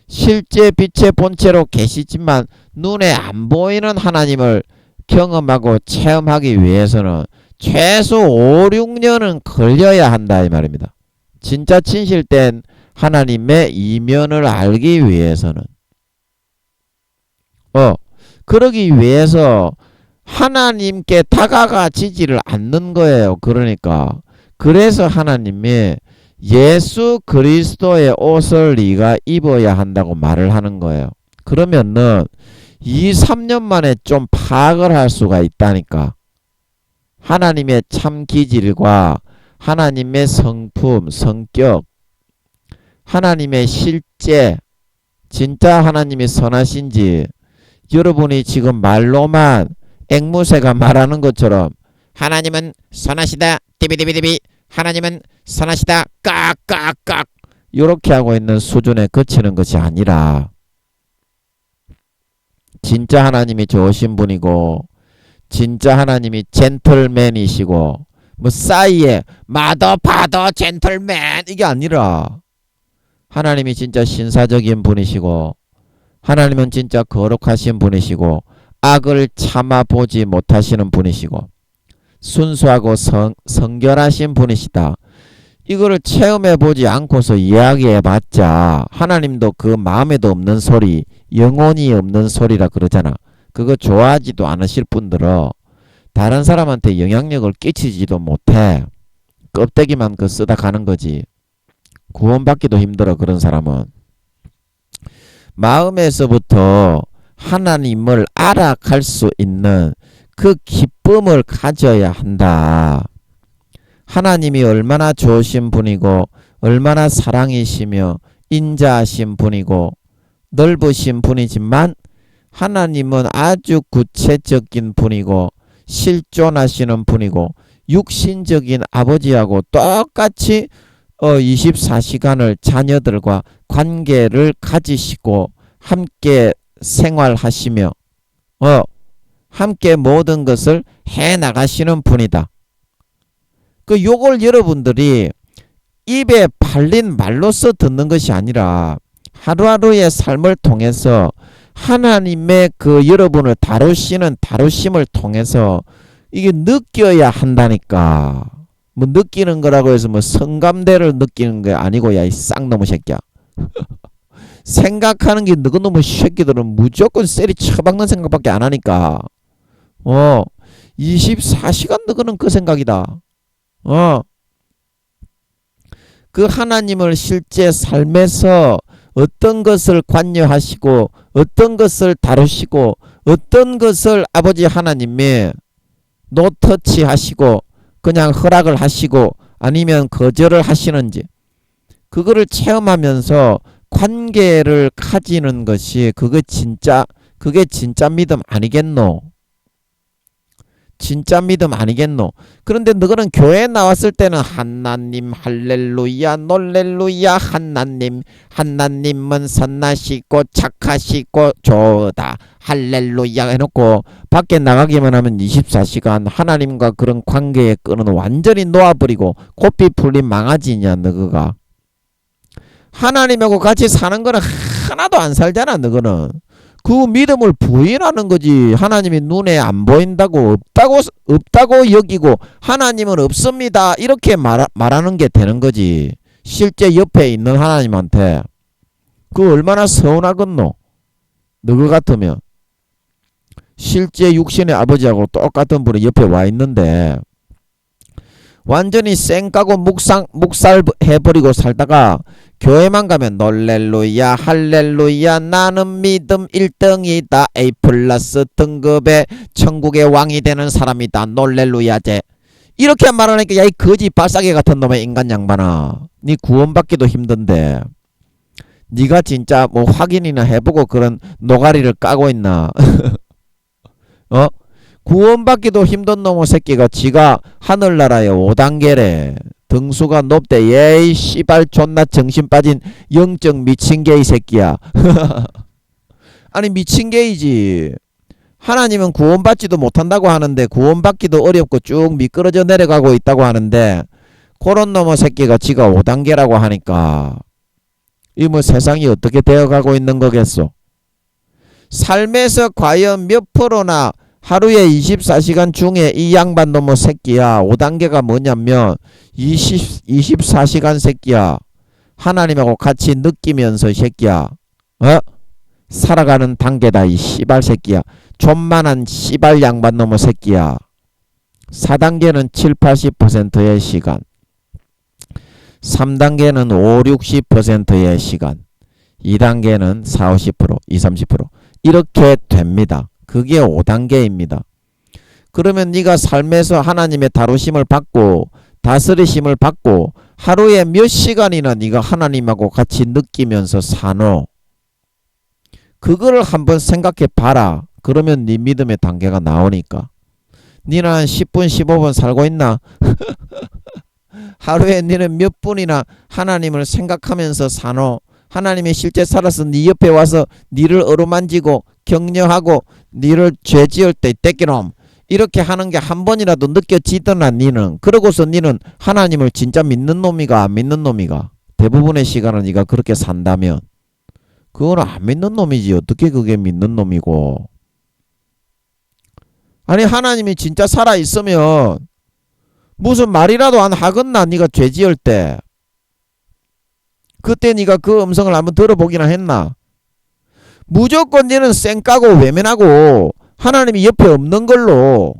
실제 빛의 본체로 계시지만 눈에 안 보이는 하나님을 경험하고 체험하기 위해서는 최소 5, 6년은 걸려야 한다 이 말입니다. 진짜 진실된 하나님의 이면을 알기 위해서는. 그러기 위해서 하나님께 다가가지지를 않는 거예요. 그러니까 그래서 하나님이 예수 그리스도의 옷을 네가 입어야 한다고 말을 하는 거예요. 그러면은 2, 3년 만에 좀 파악을 할 수가 있다니까. 하나님의 참 기질과 하나님의 성품, 성격, 하나님의 실제, 진짜 하나님이 선하신지 여러분이 지금 말로만 앵무새가 말하는 것처럼 하나님은 선하시다 디비디비디비 하나님은 선하시다 깍깍깍 이렇게 하고 있는 수준에 그치는 것이 아니라 진짜 하나님이 좋으신 분이고 진짜 하나님이 젠틀맨이시고 뭐 싸이에 마더 파더 젠틀맨 이게 아니라 하나님이 진짜 신사적인 분이시고 하나님은 진짜 거룩하신 분이시고 악을 참아보지 못하시는 분이시고 순수하고 성결하신 분이시다. 이거를 체험해보지 않고서 이야기해봤자 하나님도 그 마음에도 없는 소리, 영혼이 없는 소리라 그러잖아. 그거 좋아하지도 않으실 분들은 다른 사람한테 영향력을 끼치지도 못해. 껍데기만 그 쓰다 가는 거지. 구원받기도 힘들어. 그런 사람은 마음에서부터 하나님을 알아갈 수 있는 그 기쁨을 가져야 한다. 하나님이 얼마나 좋으신 분이고 얼마나 사랑이시며 인자하신 분이고 넓으신 분이지만 하나님은 아주 구체적인 분이고 실존하시는 분이고 육신적인 아버지하고 똑같이 24시간을 자녀들과 관계를 가지시고 함께 생활하시며 함께 모든 것을 해나가시는 분이다. 그 요걸 여러분들이 입에 발린 말로써 듣는 것이 아니라 하루하루의 삶을 통해서 하나님의 그 여러분을 다루시는 다루심을 통해서 이게 느껴야 한다니까. 뭐 느끼는 거라고 해서 뭐 성감대를 느끼는 게 아니고 야 이 쌍놈의 새끼야. 생각하는 게 너그 놈의 새끼들은 무조건 쎄리 쳐박는 생각밖에 안 하니까 24시간 너그는 그 생각이다. 그 하나님을 실제 삶에서 어떤 것을 관여하시고 어떤 것을 다루시고 어떤 것을 아버지 하나님이 노터치 하시고 그냥 허락을 하시고 아니면 거절을 하시는지 그거를 체험하면서 관계를 가지는 것이 그게 진짜 믿음 아니겠노? 진짜 믿음 아니겠노? 그런데 너는 교회에 나왔을 때는 하나님 할렐루야 놀렐루야 하나님은 선하시고 착하시고 좋다 할렐루야 해놓고 밖에 나가기만 하면 24시간 하나님과 그런 관계의 끈은 완전히 놓아버리고 고삐 풀린 망아지냐 너가. 하나님하고 같이 사는 거는 하나도 안 살잖아 너는. 그 믿음을 부인하는 거지. 하나님이 눈에 안 보인다고 없다고 여기고 하나님은 없습니다 이렇게 말하는 게 되는 거지. 실제 옆에 있는 하나님한테 그 얼마나 서운하겠노. 너그 같으면 실제 육신의 아버지하고 똑같은 분이 옆에 와 있는데 완전히 쌩까고 묵살 해버리고 살다가 교회만 가면 놀렐루야 할렐루야 나는 믿음 1등이다 A 플러스 등급의 천국의 왕이 되는 사람이다 놀렐루야제 이렇게 말하니까 야 이 거지 발사계 같은 놈의 인간 양반아 니 구원받기도 힘든데 니가 진짜 뭐 확인이나 해보고 그런 노가리를 까고 있나. 구원받기도 힘든 놈의 새끼가 지가 하늘나라의 5단계래. 등수가 높대. 예이 씨발 존나 정신 빠진 영적 미친개이 새끼야. 아니 미친개이지. 하나님은 구원받지도 못한다고 하는데 구원받기도 어렵고 쭉 미끄러져 내려가고 있다고 하는데 그런 놈의 새끼가 지가 5단계라고 하니까 이 뭐 세상이 어떻게 되어가고 있는 거겠소. 삶에서 과연 몇 프로나 하루에 24시간 중에 이 양반 놈의 새끼야 5단계가 뭐냐면 24시간 새끼야 하나님하고 같이 느끼면서 새끼야 살아가는 단계다 이 씨발 새끼야. 존만한 씨발 양반 놈의 새끼야. 4단계는 7, 80%의 시간. 3단계는 5, 60%의 시간. 2단계는 4, 50%, 2, 30%. 이렇게 됩니다. 그게 5단계입니다. 그러면 네가 삶에서 하나님의 다루심을 받고 다스리심을 받고 하루에 몇 시간이나 네가 하나님하고 같이 느끼면서 사노? 그거를 한번 생각해 봐라. 그러면 네 믿음의 단계가 나오니까. 니는 한 10분 15분 살고 있나? 하루에 니는 몇 분이나 하나님을 생각하면서 사노? 하나님이 실제 살아서 네 옆에 와서 니를 어루만지고 격려하고 니를 죄 지을 때 떼끼놈 이렇게 하는 게 한 번이라도 느껴지더나 니는. 그러고서 니는 하나님을 진짜 믿는 놈이가 안 믿는 놈이가? 대부분의 시간을 니가 그렇게 산다면 그건 안 믿는 놈이지. 어떻게 그게 믿는 놈이고. 아니 하나님이 진짜 살아있으면 무슨 말이라도 안 하겠나? 니가 죄 지을 때 그때 니가 그 음성을 한번 들어보기나 했나? 무조건 니는 쌩까고 외면하고 하나님이 옆에 없는 걸로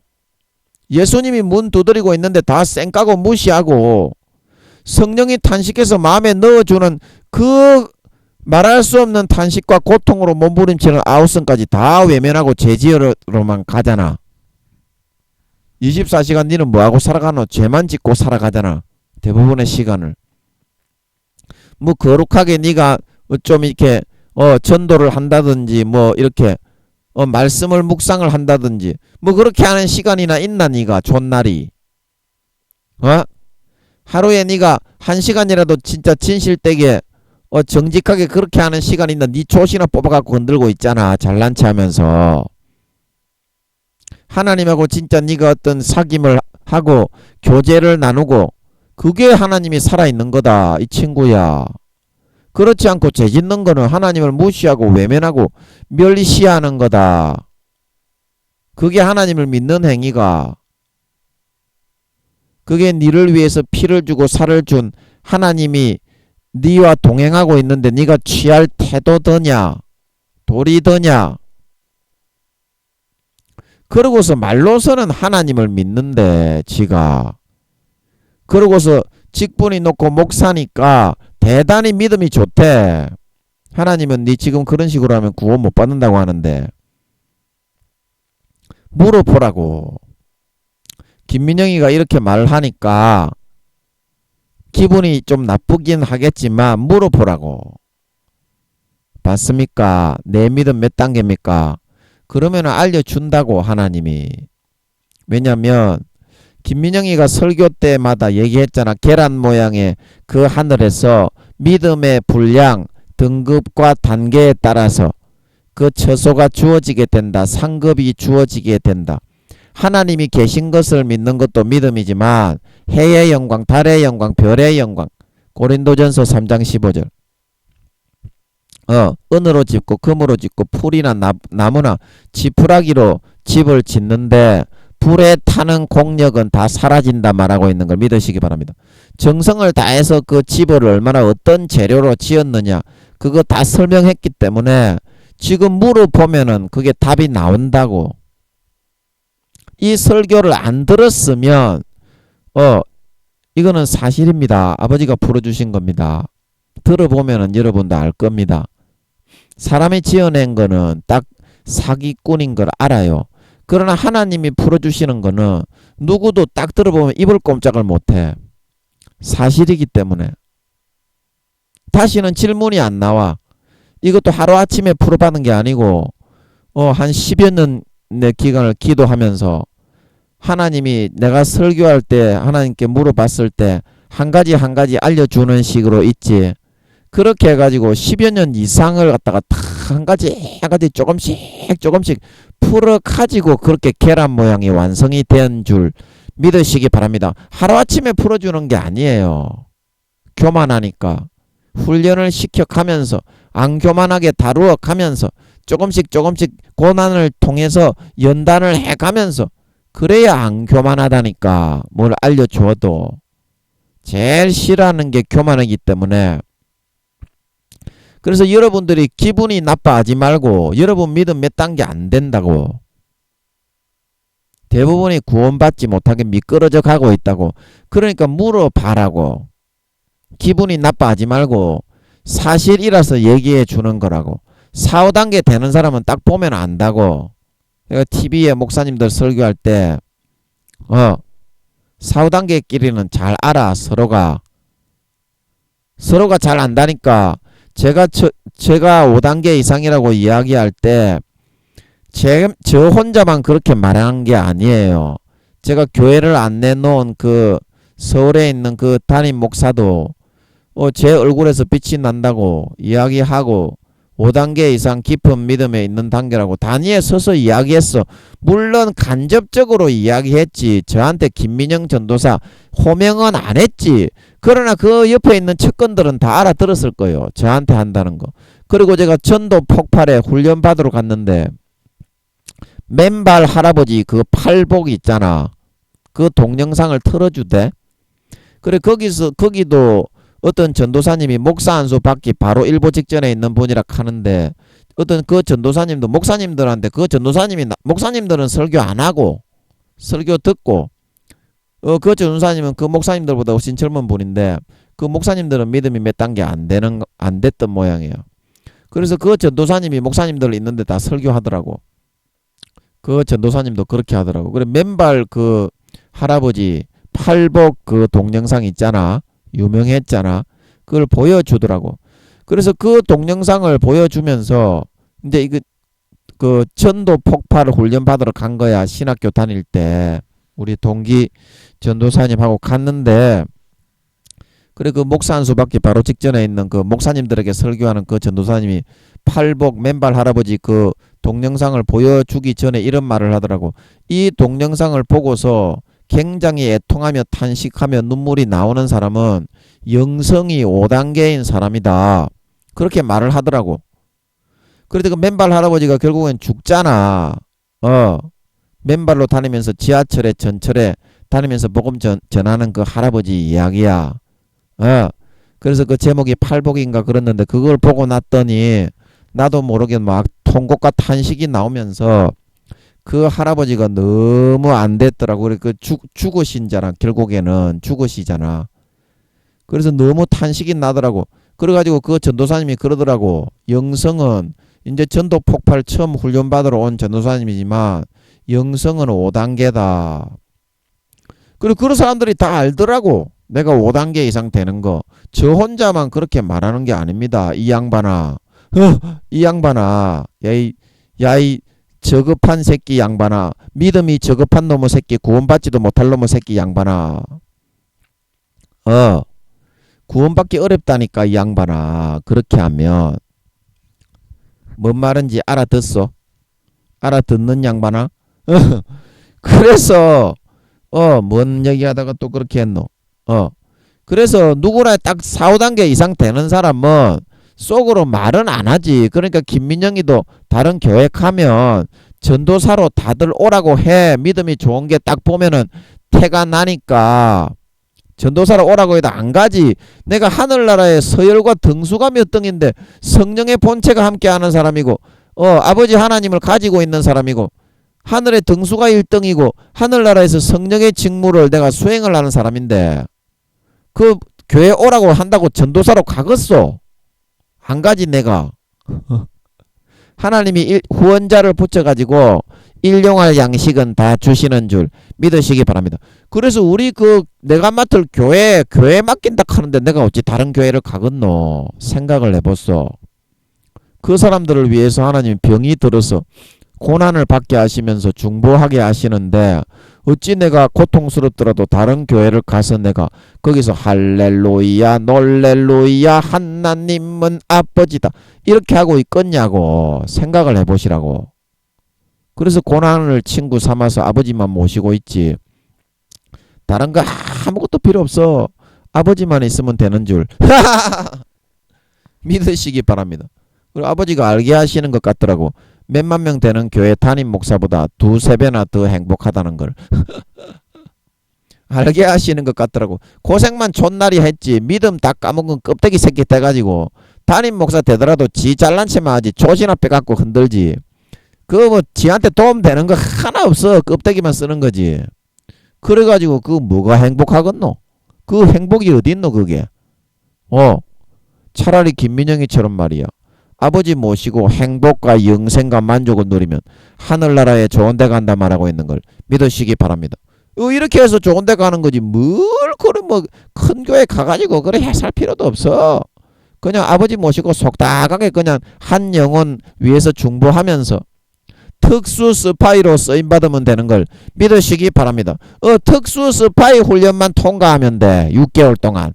예수님이 문 두드리고 있는데 다 쌩까고 무시하고 성령이 탄식해서 마음에 넣어주는 그 말할 수 없는 탄식과 고통으로 몸부림치는 아우성까지 다 외면하고 죄지으로만 가잖아. 24시간 니는 뭐하고 살아가노? 죄만 짓고 살아가잖아. 대부분의 시간을. 뭐 거룩하게 니가 좀 이렇게 전도를 한다든지 뭐 이렇게 말씀을 묵상을 한다든지 뭐 그렇게 하는 시간이나 있나 니가 존날이. 하루에 니가 1시간이라도 진짜 진실되게 정직하게 그렇게 하는 시간이 있나? 니 조시나 뽑아갖고 흔들고 있잖아. 잘난 체 하면서. 하나님하고 진짜 니가 어떤 사귐을 하고 교제를 나누고 그게 하나님이 살아있는 거다. 이 친구야. 그렇지 않고 죄 짓는 거는 하나님을 무시하고 외면하고 멸시하는 거다. 그게 하나님을 믿는 행위가. 그게 니를 위해서 피를 주고 살을 준 하나님이 니와 동행하고 있는데 니가 취할 태도더냐 도리더냐. 그러고서 말로서는 하나님을 믿는데 지가 그러고서 직분이 높고 목사니까 대단히 믿음이 좋대. 하나님은 니 지금 그런 식으로 하면 구원 못 받는다고 하는데 물어보라고. 김민영이가 이렇게 말을 하니까 기분이 좀 나쁘긴 하겠지만 물어보라고. 맞습니까? 내 믿음 몇 단계입니까? 그러면 알려준다고 하나님이. 왜냐면 김민영이가 설교 때마다 얘기했잖아. 계란 모양의 그 하늘에서 믿음의 분량, 등급과 단계에 따라서 그 처소가 주어지게 된다. 상급이 주어지게 된다. 하나님이 계신 것을 믿는 것도 믿음이지만 해의 영광, 달의 영광, 별의 영광. 고린도전서 3장 15절. 은으로 짓고 금으로 짓고 풀이나 나무나 지푸라기로 집을 짓는데 불에 타는 공력은 다 사라진다 말하고 있는 걸 믿으시기 바랍니다. 정성을 다해서 그 집을 얼마나 어떤 재료로 지었느냐 그거 다 설명했기 때문에 지금 물어보면은 그게 답이 나온다고. 이 설교를 안 들었으면 이거는 사실입니다. 아버지가 풀어주신 겁니다. 들어보면은 여러분도 알 겁니다. 사람이 지어낸 거는 딱 사기꾼인 걸 알아요. 그러나 하나님이 풀어주시는 거는 누구도 딱 들어보면 입을 꼼짝을 못해. 사실이기 때문에. 다시는 질문이 안 나와. 이것도 하루아침에 풀어받는 게 아니고 한 10여 년의 기간을 기도하면서 하나님이 내가 설교할 때 하나님께 물어봤을 때 한 가지 한 가지 알려주는 식으로 있지. 그렇게 해가지고 10여 년 이상을 갖다가 다 한 가지 한 가지 조금씩 풀어가지고 그렇게 계란 모양이 완성이 된 줄 믿으시기 바랍니다. 하루아침에 풀어주는 게 아니에요. 교만하니까 훈련을 시켜가면서 안 교만하게 다루어 가면서 조금씩 고난을 통해서 연단을 해가면서 그래야 안 교만하다니까. 뭘 알려줘도 제일 싫어하는 게 교만이기 때문에. 그래서 여러분들이 기분이 나빠하지 말고 여러분 믿음 몇 단계 안 된다고. 대부분이 구원받지 못하게 미끄러져 가고 있다고. 그러니까 물어봐라고. 기분이 나빠하지 말고 사실이라서 얘기해 주는 거라고. 4, 5단계 되는 사람은 딱 보면 안다고. 그러니까 TV에 목사님들 설교할 때 4, 5단계끼리는 잘 알아. 서로가 잘 안다니까. 제가 5단계 이상이라고 이야기할 때 저 혼자만 그렇게 말한 게 아니에요. 제가 교회를 안내 놓은 그 서울에 있는 그 담임 목사도 제 얼굴에서 빛이 난다고 이야기하고 5단계 이상 깊은 믿음에 있는 단계라고 단위에 서서 이야기했어. 물론 간접적으로 이야기했지. 저한테 김민영 전도사 호명은 안 했지. 그러나 그 옆에 있는 측근들은 다 알아들었을 거예요. 저한테 한다는 거. 그리고 제가 전도 폭발에 훈련 받으러 갔는데 맨발 할아버지 그 팔복 있잖아. 그 동영상을 틀어주대. 그래 거기도 어떤 전도사님이 목사 안수 받기 바로 일보 직전에 있는 분이라 하는데 어떤 그 전도사님도 목사님들한테 목사님들은 설교 안 하고 설교 듣고 그 전도사님은 그 목사님들보다 훨씬 젊은 분인데 그 목사님들은 믿음이 몇 단계 안 됐던 모양이에요. 그래서 그 전도사님이 목사님들 있는데 다 설교하더라고. 그 전도사님도 그렇게 하더라고. 그래 맨발 그 할아버지 팔복 그 동영상 있잖아. 유명했잖아. 그걸 보여주더라고. 그래서 그 동영상을 보여주면서 이제 이거 그 전도 폭발 훈련 받으러 간 거야. 신학교 다닐 때 우리 동기 전도사님하고 갔는데 그래 그 목사 안수 받기 바로 직전에 있는 그 목사님들에게 설교하는 그 전도사님이 팔복 맨발 할아버지 그 동영상을 보여주기 전에 이런 말을 하더라고. 이 동영상을 보고서 굉장히 애통하며 탄식하며 눈물이 나오는 사람은 영성이 5단계인 사람이다. 그렇게 말을 하더라고. 그래도 그 맨발 할아버지가 결국엔 죽잖아. 맨발로 다니면서 지하철에 전철에 다니면서 복음 전하는 그 할아버지 이야기야. 그래서 그 제목이 팔복인가 그랬는데 그걸 보고 났더니 나도 모르게 막 통곡과 탄식이 나오면서 그 할아버지가 너무 안 됐더라고. 그래 그 죽으신잖아. 결국에는 죽으시잖아. 그래서 너무 탄식이 나더라고. 그래가지고 그 전도사님이 그러더라고. 영성은 이제 전도 폭발 처음 훈련 받으러 온 전도사님이지만 영성은 5단계다. 그리고 그런 사람들이 다 알더라고. 내가 5단계 이상 되는 거. 저 혼자만 그렇게 말하는 게 아닙니다. 이 양반아. 이 양반아. 야이 저급한 새끼 양반아. 믿음이 저급한 놈의 새끼. 구원받지도 못할 놈의 새끼 양반아. 구원받기 어렵다니까 이 양반아. 그렇게 하면 뭔 말인지 알아듣어? 알아듣는 양반아? 그래서 뭔 얘기하다가 또 그렇게 했노? 그래서 누구나 딱 4, 5단계 이상 되는 사람은 속으로 말은 안 하지. 그러니까 김민영이도 다른 교회 가면 전도사로 다들 오라고 해. 믿음이 좋은 게 딱 보면은 태가 나니까 전도사로 오라고 해도 안 가지. 내가 하늘나라의 서열과 등수가 몇 등인데 성령의 본체가 함께하는 사람이고 아버지 하나님을 가지고 있는 사람이고 하늘의 등수가 1등이고 하늘나라에서 성령의 직무를 내가 수행을 하는 사람인데 그 교회 오라고 한다고 전도사로 가겠어? 안 가지 내가. 하나님이 후원자를 붙여가지고 일용할 양식은 다 주시는 줄 믿으시기 바랍니다. 그래서 우리 내가 맡을 교회에 맡긴다 하는데 내가 어찌 다른 교회를 가겠노? 생각을 해봤어. 그 사람들을 위해서 하나님이 병이 들어서 고난을 받게 하시면서 중보하게 하시는데 어찌 내가 고통스럽더라도 다른 교회를 가서 내가 거기서 할렐루야 놀렐루야 하나님은 아버지다 이렇게 하고 있겠냐고 생각을 해보시라고. 그래서 고난을 친구 삼아서 아버지만 모시고 있지. 다른 거 아무것도 필요 없어. 아버지만 있으면 되는 줄 믿으시기 바랍니다. 그리고 아버지가 알게 하시는 것 같더라고. 몇만 명 되는 교회 담임 목사보다 2, 3배나 더 행복하다는 걸 알게 하시는 것 같더라고. 고생만 존나리 했지. 믿음 다 까먹은 껍데기 새끼 돼가지고 담임 목사 되더라도 지 잘난 체만 하지. 조신 앞에 갖고 흔들지. 그 뭐 지한테 도움 되는 거 하나 없어. 껍데기만 쓰는 거지. 그래가지고 그 뭐가 행복하겠노? 그 행복이 어딨노 그게? 차라리 김민영이처럼 말이야. 아버지 모시고 행복과 영생과 만족을 누리면 하늘나라에 좋은 데 간다 말하고 있는 걸 믿으시기 바랍니다. 이렇게 해서 좋은 데 가는 거지. 뭘 그래 뭐 큰 교회 가가지고 그래 해살 필요도 없어. 그냥 아버지 모시고 속닥하게 그냥 한 영혼 위해서 중보하면서 특수 스파이로 쓰임받으면 되는 걸 믿으시기 바랍니다. 특수 스파이 훈련만 통과하면 돼. 6개월 동안.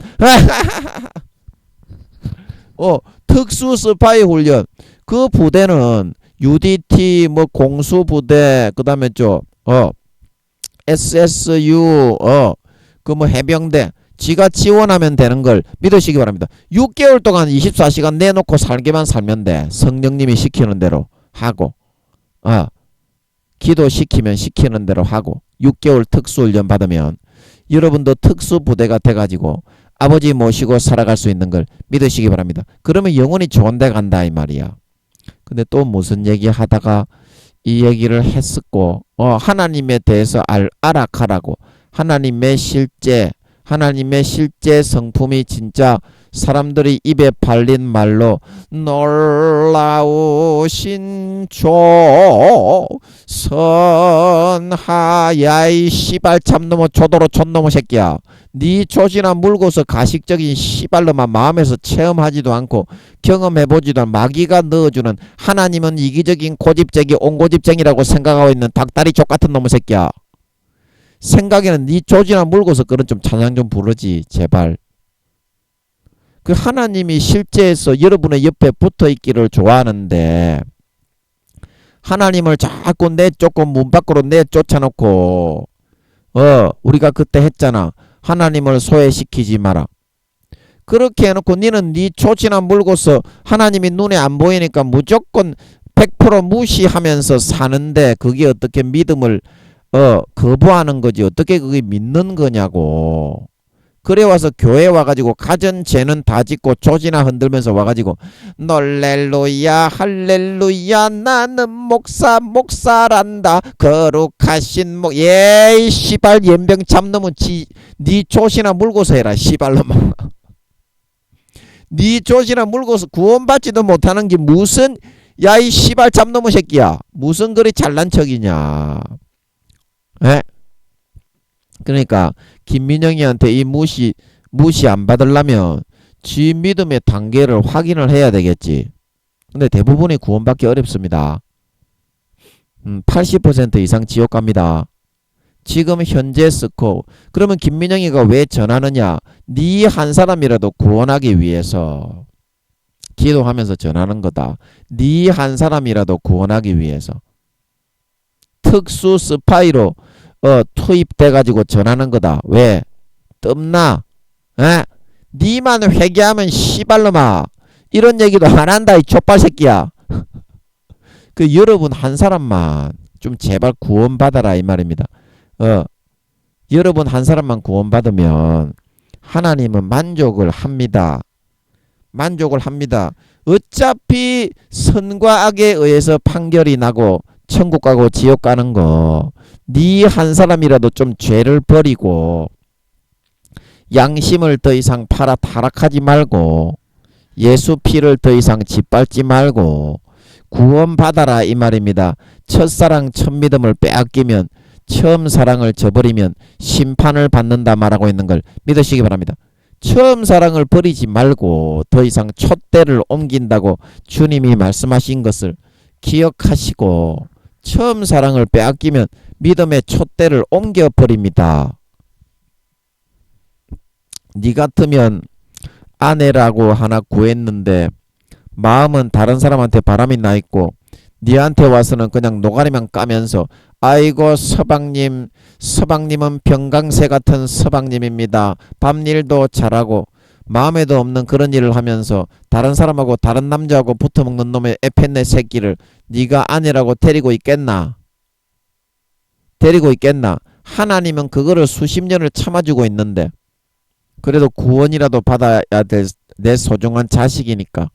특수 스파이 훈련. 그 부대는 UDT 뭐 공수부대 그다음에 SSU 그 뭐 해병대 지가 지원하면 되는 걸 믿으시기 바랍니다. 6개월 동안 24시간 내놓고 살기만 살면 돼. 성령님이 시키는 대로 하고 기도시키면 시키는 대로 하고 6개월 특수훈련 받으면 여러분도 특수부대가 돼가지고 아버지 모시고 살아갈 수 있는 걸 믿으시기 바랍니다. 그러면 영혼이 좋은 데 간다 이 말이야. 근데 또 무슨 얘기 하다가 이 얘기를 했었고 하나님에 대해서 알아가라고 하나님의 실제 성품이 진짜 사람들이 입에 발린 말로 놀라우신 선하야이 씨발 참놈의 조도로 촌놈의 새끼야. 네 조지나 물고서 가식적인 씨발로만 마음에서 체험하지도 않고 경험해보지도 않은 마귀가 넣어주는 하나님은 이기적인 고집쟁이 옹고집쟁이라고 생각하고 있는 닭다리 족같은 놈의 새끼야. 생각에는 네 조지나 물고서 그런 좀 찬양 좀 부르지 제발. 그 하나님이 실제에서 여러분의 옆에 붙어있기를 좋아하는데 하나님을 자꾸 내쫓고 문 밖으로 내쫓아놓고 우리가 그때 했잖아. 하나님을 소외시키지 마라. 그렇게 해놓고 니는 네 조지나 물고서 하나님이 눈에 안 보이니까 무조건 100% 무시하면서 사는데 그게 어떻게 믿음을 거부하는 거지. 어떻게 그게 믿는 거냐고. 그래 와서 교회 와가지고 가전 죄는 다 짓고 조지나 흔들면서 와가지고 놀렐루야 할렐루야 나는 목사란다 거룩하신 예이 씨발 연병 참놈은 네 조시나 물고서 해라 씨발놈아. 네 조시나 물고서 구원받지도 못하는 게 무슨 야이 씨발 참놈의 새끼야. 무슨 그리 잘난 척이냐. 에? 그러니까 김민영이한테 이 무시 안 받으려면 지 믿음의 단계를 확인을 해야 되겠지. 근데 대부분이 구원받기 어렵습니다. 80% 이상 지옥 갑니다. 지금 현재 스코어. 그러면 김민영이가 왜 전하느냐? 네 한 사람이라도 구원하기 위해서 기도하면서 전하는 거다. 네 한 사람이라도 구원하기 위해서 특수 스파이로 투입돼가지고 전하는 거다. 왜? 뜸나? 니만 회개하면 씨발놈아. 이런 얘기도 안 한다 이 족발 새끼야. 그 여러분 한 사람만 좀 제발 구원받아라 이 말입니다. 여러분 한 사람만 구원받으면 하나님은 만족을 합니다. 만족을 합니다. 어차피 선과 악에 의해서 판결이 나고 천국 가고 지옥 가는 거 네 한 사람이라도 좀 죄를 버리고 양심을 더 이상 팔아 타락하지 말고 예수 피를 더 이상 짓밟지 말고 구원받아라 이 말입니다. 첫사랑 첫믿음을 빼앗기면 처음 사랑을 저버리면 심판을 받는다 말하고 있는 걸 믿으시기 바랍니다. 처음 사랑을 버리지 말고 더 이상 촛대를 옮긴다고 주님이 말씀하신 것을 기억하시고 처음 사랑을 빼앗기면 믿음의 촛대를 옮겨버립니다. 니 같으면 아내라고 하나 구했는데 마음은 다른 사람한테 바람이 나 있고 니한테 와서는 그냥 노가리만 까면서 아이고 서방님은 병강새 같은 서방님입니다. 밤일도 잘하고 마음에도 없는 그런 일을 하면서 다른 사람하고 다른 남자하고 붙어먹는 놈의 에펜네 새끼를 네가 아내라고 데리고 있겠나? 데리고 있겠나? 하나님은 그거를 수십 년을 참아주고 있는데 그래도 구원이라도 받아야 될 내 소중한 자식이니까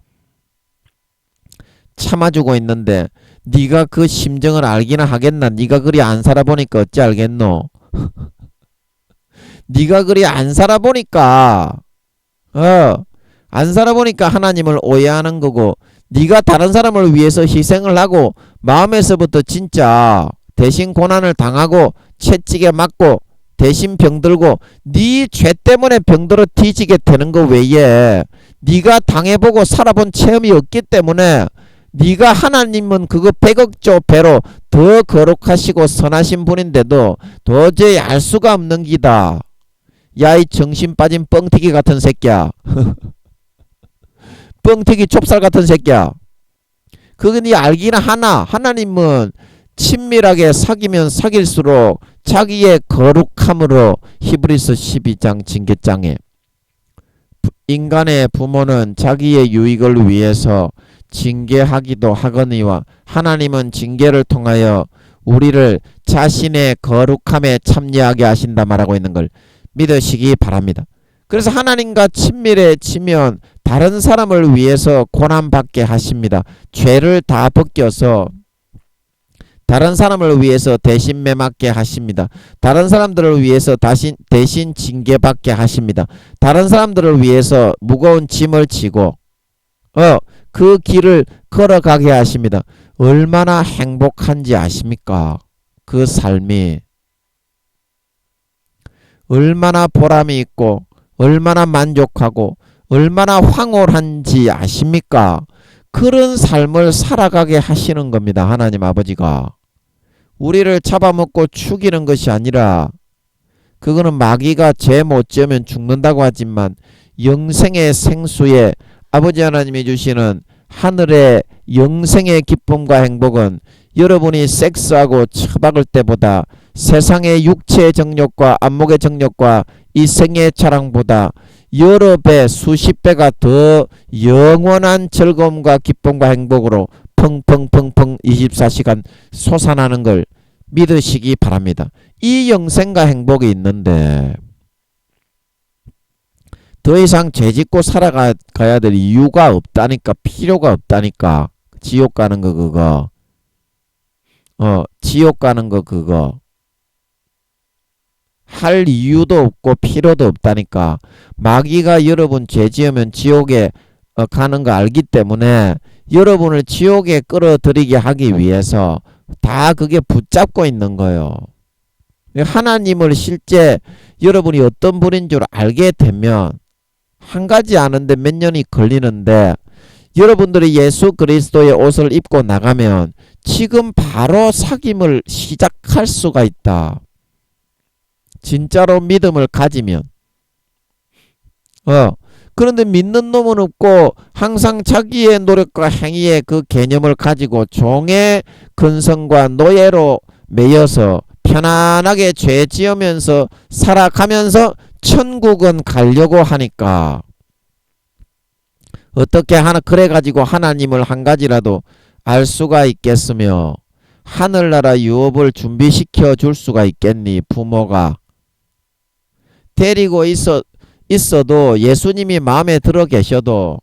참아주고 있는데 네가 그 심정을 알기나 하겠나? 네가 그리 안 살아보니까 어찌 알겠노? 네가 그리 안 살아보니까 안 살아보니까 하나님을 오해하는 거고, 네가 다른 사람을 위해서 희생을 하고 마음에서부터 진짜 대신 고난을 당하고 채찍에 맞고 대신 병들고 네 죄 때문에 병들어 뒤지게 되는 거 외에 네가 당해보고 살아본 체험이 없기 때문에 네가 하나님은 그거 100억조 배로 더 거룩하시고 선하신 분인데도 도저히 알 수가 없는 기다. 야, 이 정신 빠진 뻥튀기 같은 새끼야. 뻥튀기 좁쌀 같은 새끼야. 그거 네 알기나 하나? 하나님은 친밀하게 사귀면 사귈수록 자기의 거룩함으로 히브리서 12장 징계장에 인간의 부모는 자기의 유익을 위해서 징계하기도 하거니와 하나님은 징계를 통하여 우리를 자신의 거룩함에 참여하게 하신다 말하고 있는 걸 믿으시기 바랍니다. 그래서 하나님과 친밀해지면 다른 사람을 위해서 고난받게 하십니다. 죄를 다 벗겨서 다른 사람을 위해서 대신 매맞게 하십니다. 다른 사람들을 위해서 대신 징계받게 하십니다. 다른 사람들을 위해서 무거운 짐을 지고 그 길을 걸어가게 하십니다. 얼마나 행복한지 아십니까? 그 삶이 얼마나 보람이 있고 얼마나 만족하고 얼마나 황홀한지 아십니까? 그런 삶을 살아가게 하시는 겁니다. 하나님 아버지가. 우리를 잡아먹고 죽이는 것이 아니라, 그거는 마귀가 죄 못 지으면 죽는다고 하지만 영생의 생수에 아버지 하나님이 주시는 하늘의 영생의 기쁨과 행복은 여러분이 섹스하고 처박을 때보다, 세상의 육체의 정욕과 안목의 정욕과 이 생의 자랑보다 여러 배 수십 배가 더 영원한 즐거움과 기쁨과 행복으로 펑펑펑펑 24시간 솟아나는 걸 믿으시기 바랍니다. 이 영생과 행복이 있는데 더 이상 죄짓고 살아가야 될 이유가 없다니까. 필요가 없다니까. 지옥 가는 거 그거. 지옥 가는 거 그거. 할 이유도 없고 필요도 없다니까. 마귀가 여러분 죄 지으면 지옥에 가는 거 알기 때문에 여러분을 지옥에 끌어들이게 하기 위해서 다 그게 붙잡고 있는 거예요. 하나님을 실제 여러분이 어떤 분인 줄 알게 되면 한 가지 아는데 몇 년이 걸리는데, 여러분들이 예수 그리스도의 옷을 입고 나가면 지금 바로 사귐을 시작할 수가 있다. 진짜로 믿음을 가지면. 그런데 믿는 놈은 없고 항상 자기의 노력과 행위의 그 개념을 가지고 종의 근성과 노예로 매여서 편안하게 죄 지으면서 살아가면서 천국은 가려고 하니까, 어떻게 하나 그래가지고 하나님을 한 가지라도 알 수가 있겠으며 하늘나라 유업을 준비시켜 줄 수가 있겠니? 부모가 데리고 있어도 예수님이 마음에 들어 계셔도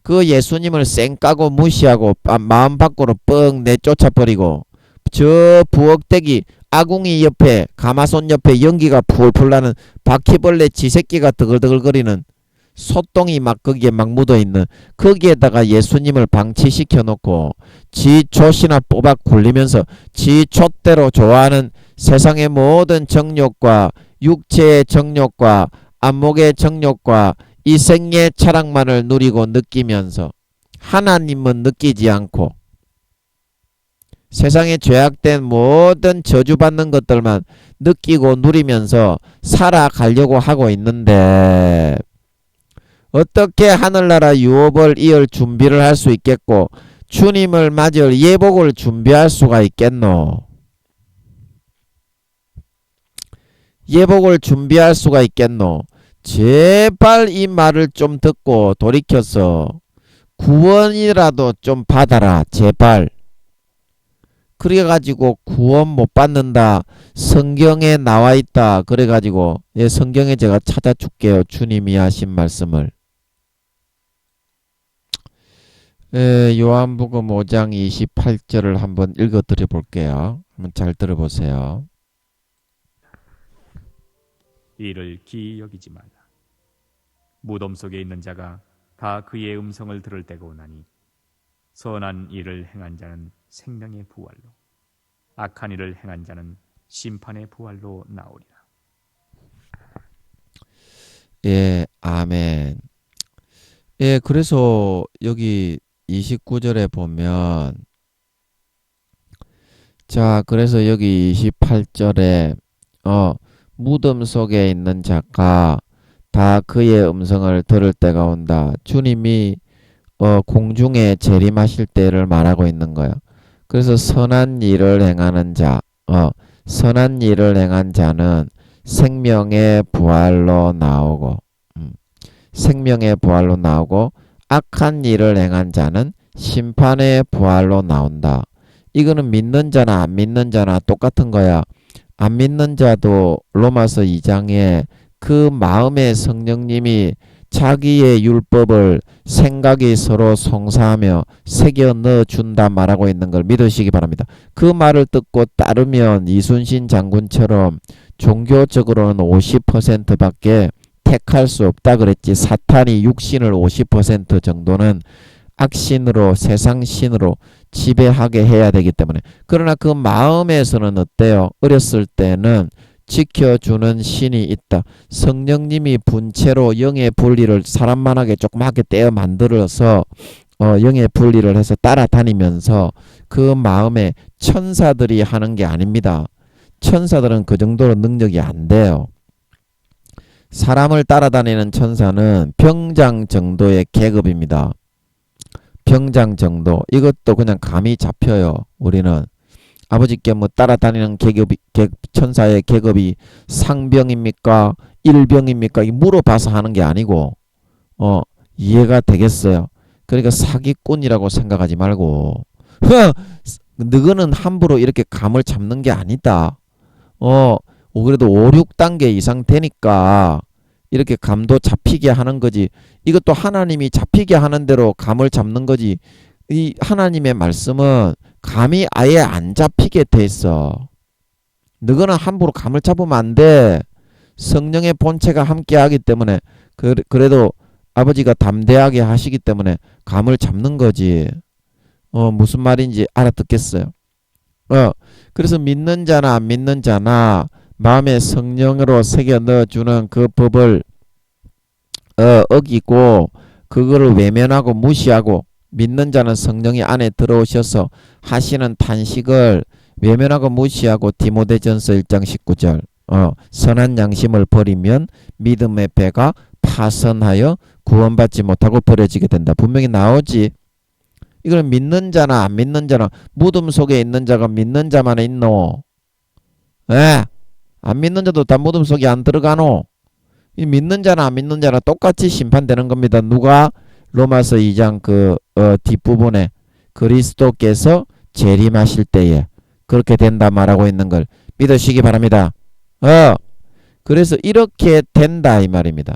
그 예수님을 쌩까고 무시하고 마음 밖으로 뻥 내쫓아버리고 저 부엌대기 아궁이 옆에 가마솥 옆에 연기가 풀풀 나는 바퀴벌레 지새끼가 드글드글거리는 소똥이 막 거기에 막 묻어있는 거기에다가 예수님을 방치시켜 놓고 지 촛이나 뽑아 굴리면서 지 촛대로 좋아하는 세상의 모든 정욕과 육체의 정욕과 안목의 정욕과 이 생의 차랑만을 누리고 느끼면서 하나님은 느끼지 않고 세상에 죄악된 모든 저주받는 것들만 느끼고 누리면서 살아가려고 하고 있는데, 어떻게 하늘나라 유업을 이을 준비를 할 수 있겠고 주님을 맞을 예복을 준비할 수가 있겠노? 예복을 준비할 수가 있겠노? 제발 이 말을 좀 듣고 돌이켜서 구원이라도 좀 받아라. 제발. 그래가지고 구원 못 받는다, 성경에 나와 있다, 그래가지고 성경에 제가 찾아줄게요. 주님이 하신 말씀을. 요한복음 5장 28절을 한번 읽어 드려 볼게요. 한번 잘 들어보세요. 이를 기이 여기지 말라. 무덤 속에 있는 자가 다 그의 음성을 들을 때가 오나니 선한 일을 행한 자는 생명의 부활로, 악한 일을 행한 자는 심판의 부활로 나오리라. 예, 아멘. 예, 그래서 여기 29절에 보면, 자, 그래서 여기 28절에 무덤 속에 있는 자가 다 그의 음성을 들을 때가 온다. 주님이 공중에 재림하실 때를 말하고 있는 거예요. 그래서 선한 일을 행하는 자, 선한 일을 행한 자는 생명의 부활로 나오고, 생명의 부활로 나오고, 악한 일을 행한 자는 심판의 부활로 나온다. 이거는 믿는 자나 안 믿는 자나 똑같은 거야. 안 믿는 자도 로마서 2장에 그 마음에 성령님이 자기의 율법을 생각이 서로 송사하며 새겨 넣어준다 말하고 있는 걸 믿으시기 바랍니다. 그 말을 듣고 따르면 이순신 장군처럼 종교적으로는 50%밖에 택할 수 없다 그랬지. 사탄이 육신을 50% 정도는 악신으로 세상신으로 지배하게 해야 되기 때문에. 그러나 그 마음에서는 어때요? 어렸을 때는 지켜주는 신이 있다. 성령님이 분체로 영의 분리를 사람만하게 조그맣게 떼어 만들어서 영의 분리를 해서 따라다니면서 그 마음에 천사들이 하는 게 아닙니다. 천사들은 그 정도로 능력이 안 돼요. 사람을 따라다니는 천사는 병장 정도의 계급입니다. 병장 정도. 이것도 그냥 감이 잡혀요. 우리는 아버지께 뭐 따라다니는 천사의 계급이 상병입니까? 일병입니까? 물어봐서 하는 게 아니고 이해가 되겠어요. 그러니까 사기꾼이라고 생각하지 말고 너는 함부로 이렇게 감을 잡는 게 아니다. 그래도 5, 6단계 이상 되니까 이렇게 감도 잡히게 하는 거지. 이것도 하나님이 잡히게 하는 대로 감을 잡는 거지. 이 하나님의 말씀은 감이 아예 안 잡히게 돼 있어. 너거는 함부로 감을 잡으면 안 돼. 성령의 본체가 함께 하기 때문에 그래도 아버지가 담대하게 하시기 때문에 감을 잡는 거지. 무슨 말인지 알아듣겠어요. 그래서 믿는 자나 안 믿는 자나 마음에 성령으로 새겨 넣어주는 그 법을 어기고 그거를 외면하고 무시하고 믿는 자는 성령이 안에 들어오셔서 하시는 탄식을 외면하고 무시하고 디모데전서 1장 19절 선한 양심을 버리면 믿음의 배가 파선하여 구원받지 못하고 버려지게 된다. 분명히 나오지. 이걸 믿는 자나 안 믿는 자나 무덤 속에 있는 자가 믿는 자만 있노? 안 믿는 자도 다 무덤 속에 안 들어가노? 이 믿는 자나 안 믿는 자나 똑같이 심판되는 겁니다. 누가? 로마서 2장 뒷부분에 그리스도께서 재림하실 때에 그렇게 된다 말하고 있는 걸 믿으시기 바랍니다. 그래서 이렇게 된다 이 말입니다.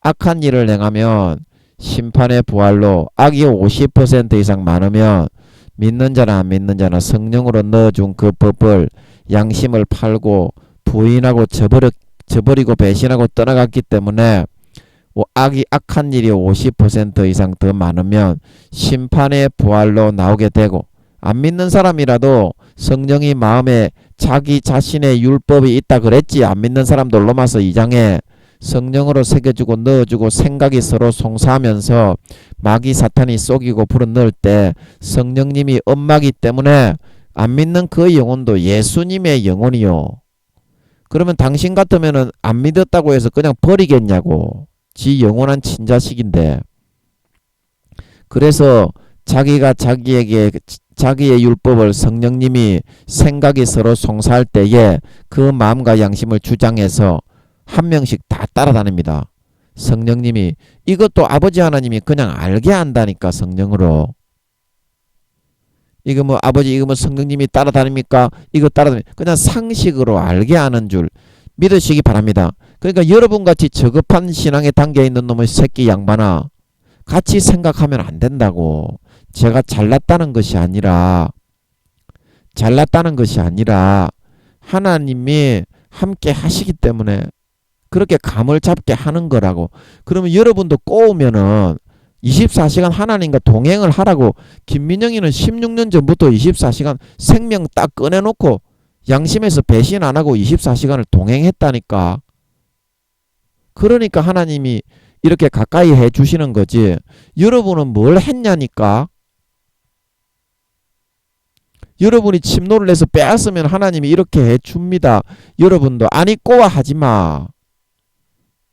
악한 일을 행하면 심판의 부활로 악이 50% 이상 많으면 믿는 자나 안 믿는 자나 성령으로 넣어준 그 법을 양심을 팔고 부인하고 저버리고 배신하고 떠나갔기 때문에 악한 일이 50% 이상 더 많으면 심판의 부활로 나오게 되고 안 믿는 사람이라도 성령이 마음에 자기 자신의 율법이 있다 그랬지. 안 믿는 사람도 로마서 2장에 성령으로 새겨주고 넣어주고 생각이 서로 송사하면서 마귀 사탄이 속이고 불어넣을 때 성령님이 엄마기 때문에 안 믿는 그 영혼도 예수님의 영혼이요. 그러면 당신 같으면은 안 믿었다고 해서 그냥 버리겠냐고. 지 영원한 친자식인데. 그래서 자기가 자기의 율법을 성령님이 생각이 서로 송사할 때에 그 마음과 양심을 주장해서 한 명씩 다 따라다닙니다. 성령님이. 이것도 아버지 하나님이 그냥 알게 한다니까. 성령으로. 이거 뭐 아버지 이거 뭐 성령님이 따라다닙니까? 이거 따라다닙니까? 그냥 상식으로 알게 하는 줄 믿으시기 바랍니다. 그러니까 여러분같이 저급한 신앙에 담겨있는 놈의 새끼 양반아, 같이 생각하면 안 된다고. 제가 잘났다는 것이 아니라 하나님이 함께 하시기 때문에 그렇게 감을 잡게 하는 거라고. 그러면 여러분도 꼬우면은 24시간 하나님과 동행을 하라고. 김민영이는 16년 전부터 24시간 생명 딱 꺼내놓고 양심에서 배신 안 하고 24시간을 동행했다니까. 그러니까 하나님이 이렇게 가까이 해 주시는 거지. 여러분은 뭘 했냐니까. 여러분이 침노를 해서 빼앗으면 하나님이 이렇게 해 줍니다. 여러분도 아니 꼬아하지 마.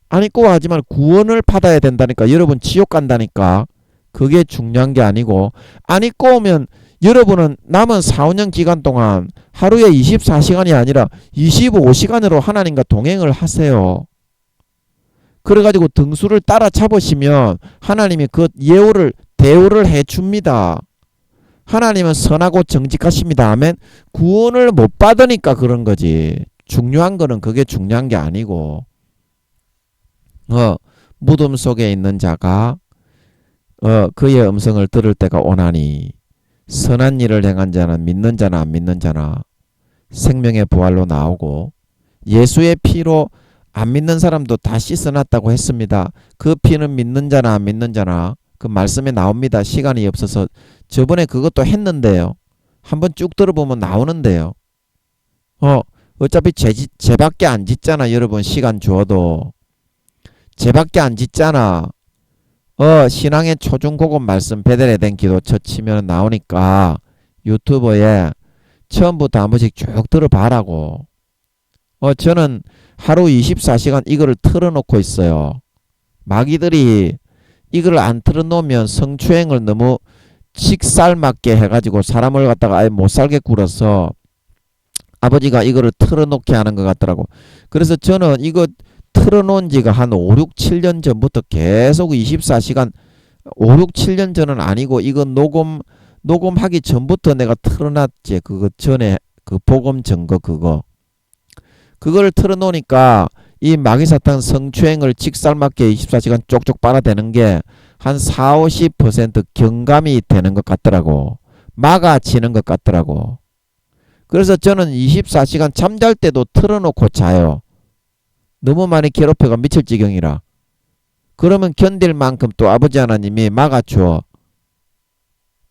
아니 꼬아하지 마. 구원을 받아야 된다니까. 여러분 지옥 간다니까. 그게 중요한 게 아니고, 아니 꼬우면 여러분은 남은 4, 5년 기간 동안 하루에 24시간이 아니라 25시간으로 하나님과 동행을 하세요. 그래가지고 등수를 따라 잡으시면 하나님이 그 대우를 해줍니다. 하나님은 선하고 정직하십니다. 아멘. 구원을 못 받으니까 그런 거지. 중요한 거는 그게 중요한 게 아니고, 무덤 속에 있는 자가 그의 음성을 들을 때가 오나니 선한 일을 행한 자는 믿는 자나 안 믿는 자나 생명의 부활로 나오고, 예수의 피로 안 믿는 사람도 다 씻어놨다고 했습니다. 그 피는 믿는 자나 안 믿는 자나 그 말씀에 나옵니다. 시간이 없어서 저번에 그것도 했는데요. 한번 쭉 들어보면 나오는데요. 어차피 죄밖에 안 짓잖아. 여러분 시간 주어도 죄밖에 안 짓잖아. 신앙의 초중고급 말씀 베델에덴 기도 치면 나오니까 유튜브에 처음부터 한 번씩 쭉 들어봐라고. 저는 하루 24시간 이거를 틀어놓고 있어요. 마귀들이 이걸 안 틀어놓으면 성추행을 너무 직살맞게 해가지고 사람을 갖다가 아예 못살게 굴어서 아버지가 이거를 틀어놓게 하는 것 같더라고. 그래서 저는 이거 틀어놓은 지가 한 5, 6, 7년 전부터 계속 24시간 5, 6, 7년 전은 아니고 이거 녹음하기 전부터 내가 틀어놨지. 그거 전에 그 복음 증거 그거를 틀어놓으니까 이 마귀사탄 성추행을 직살맞게 24시간 쪽쪽 빨아대는 게 한 4, 50% 경감이 되는 것 같더라고. 막아지는 것 같더라고. 그래서 저는 24시간 잠잘 때도 틀어놓고 자요. 너무 많이 괴롭혀가 미칠 지경이라. 그러면 견딜 만큼 또 아버지 하나님이 막아줘.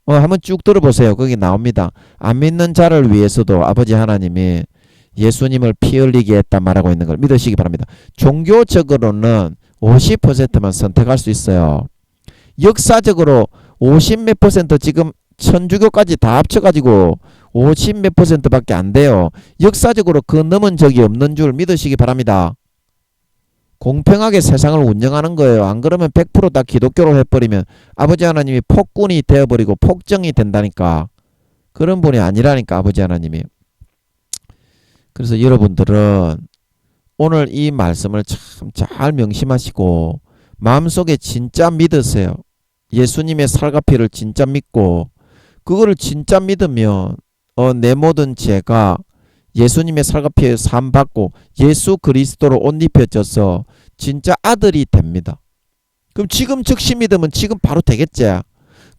한번 쭉 들어보세요. 거기 나옵니다. 안 믿는 자를 위해서도 아버지 하나님이 예수님을 피 흘리게 했다 말하고 있는 걸 믿으시기 바랍니다. 종교적으로는 50%만 선택할 수 있어요. 역사적으로 50몇 %, 지금 천주교까지 다 합쳐가지고 50몇 %밖에 안 돼요. 역사적으로 그 넘은 적이 없는 줄 믿으시기 바랍니다. 공평하게 세상을 운영하는 거예요. 안 그러면 100% 다 기독교로 해버리면 아버지 하나님이 폭군이 되어버리고 폭정이 된다니까. 그런 분이 아니라니까 아버지 하나님이. 그래서 여러분들은 오늘 이 말씀을 참 잘 명심하시고 마음속에 진짜 믿으세요. 예수님의 살과 피를 진짜 믿고 그거를 진짜 믿으면 내 모든 죄가 예수님의 살과 피에 사함받고 예수 그리스도로 옷 입혀져서 진짜 아들이 됩니다. 그럼 지금 즉시 믿으면 지금 바로 되겠지.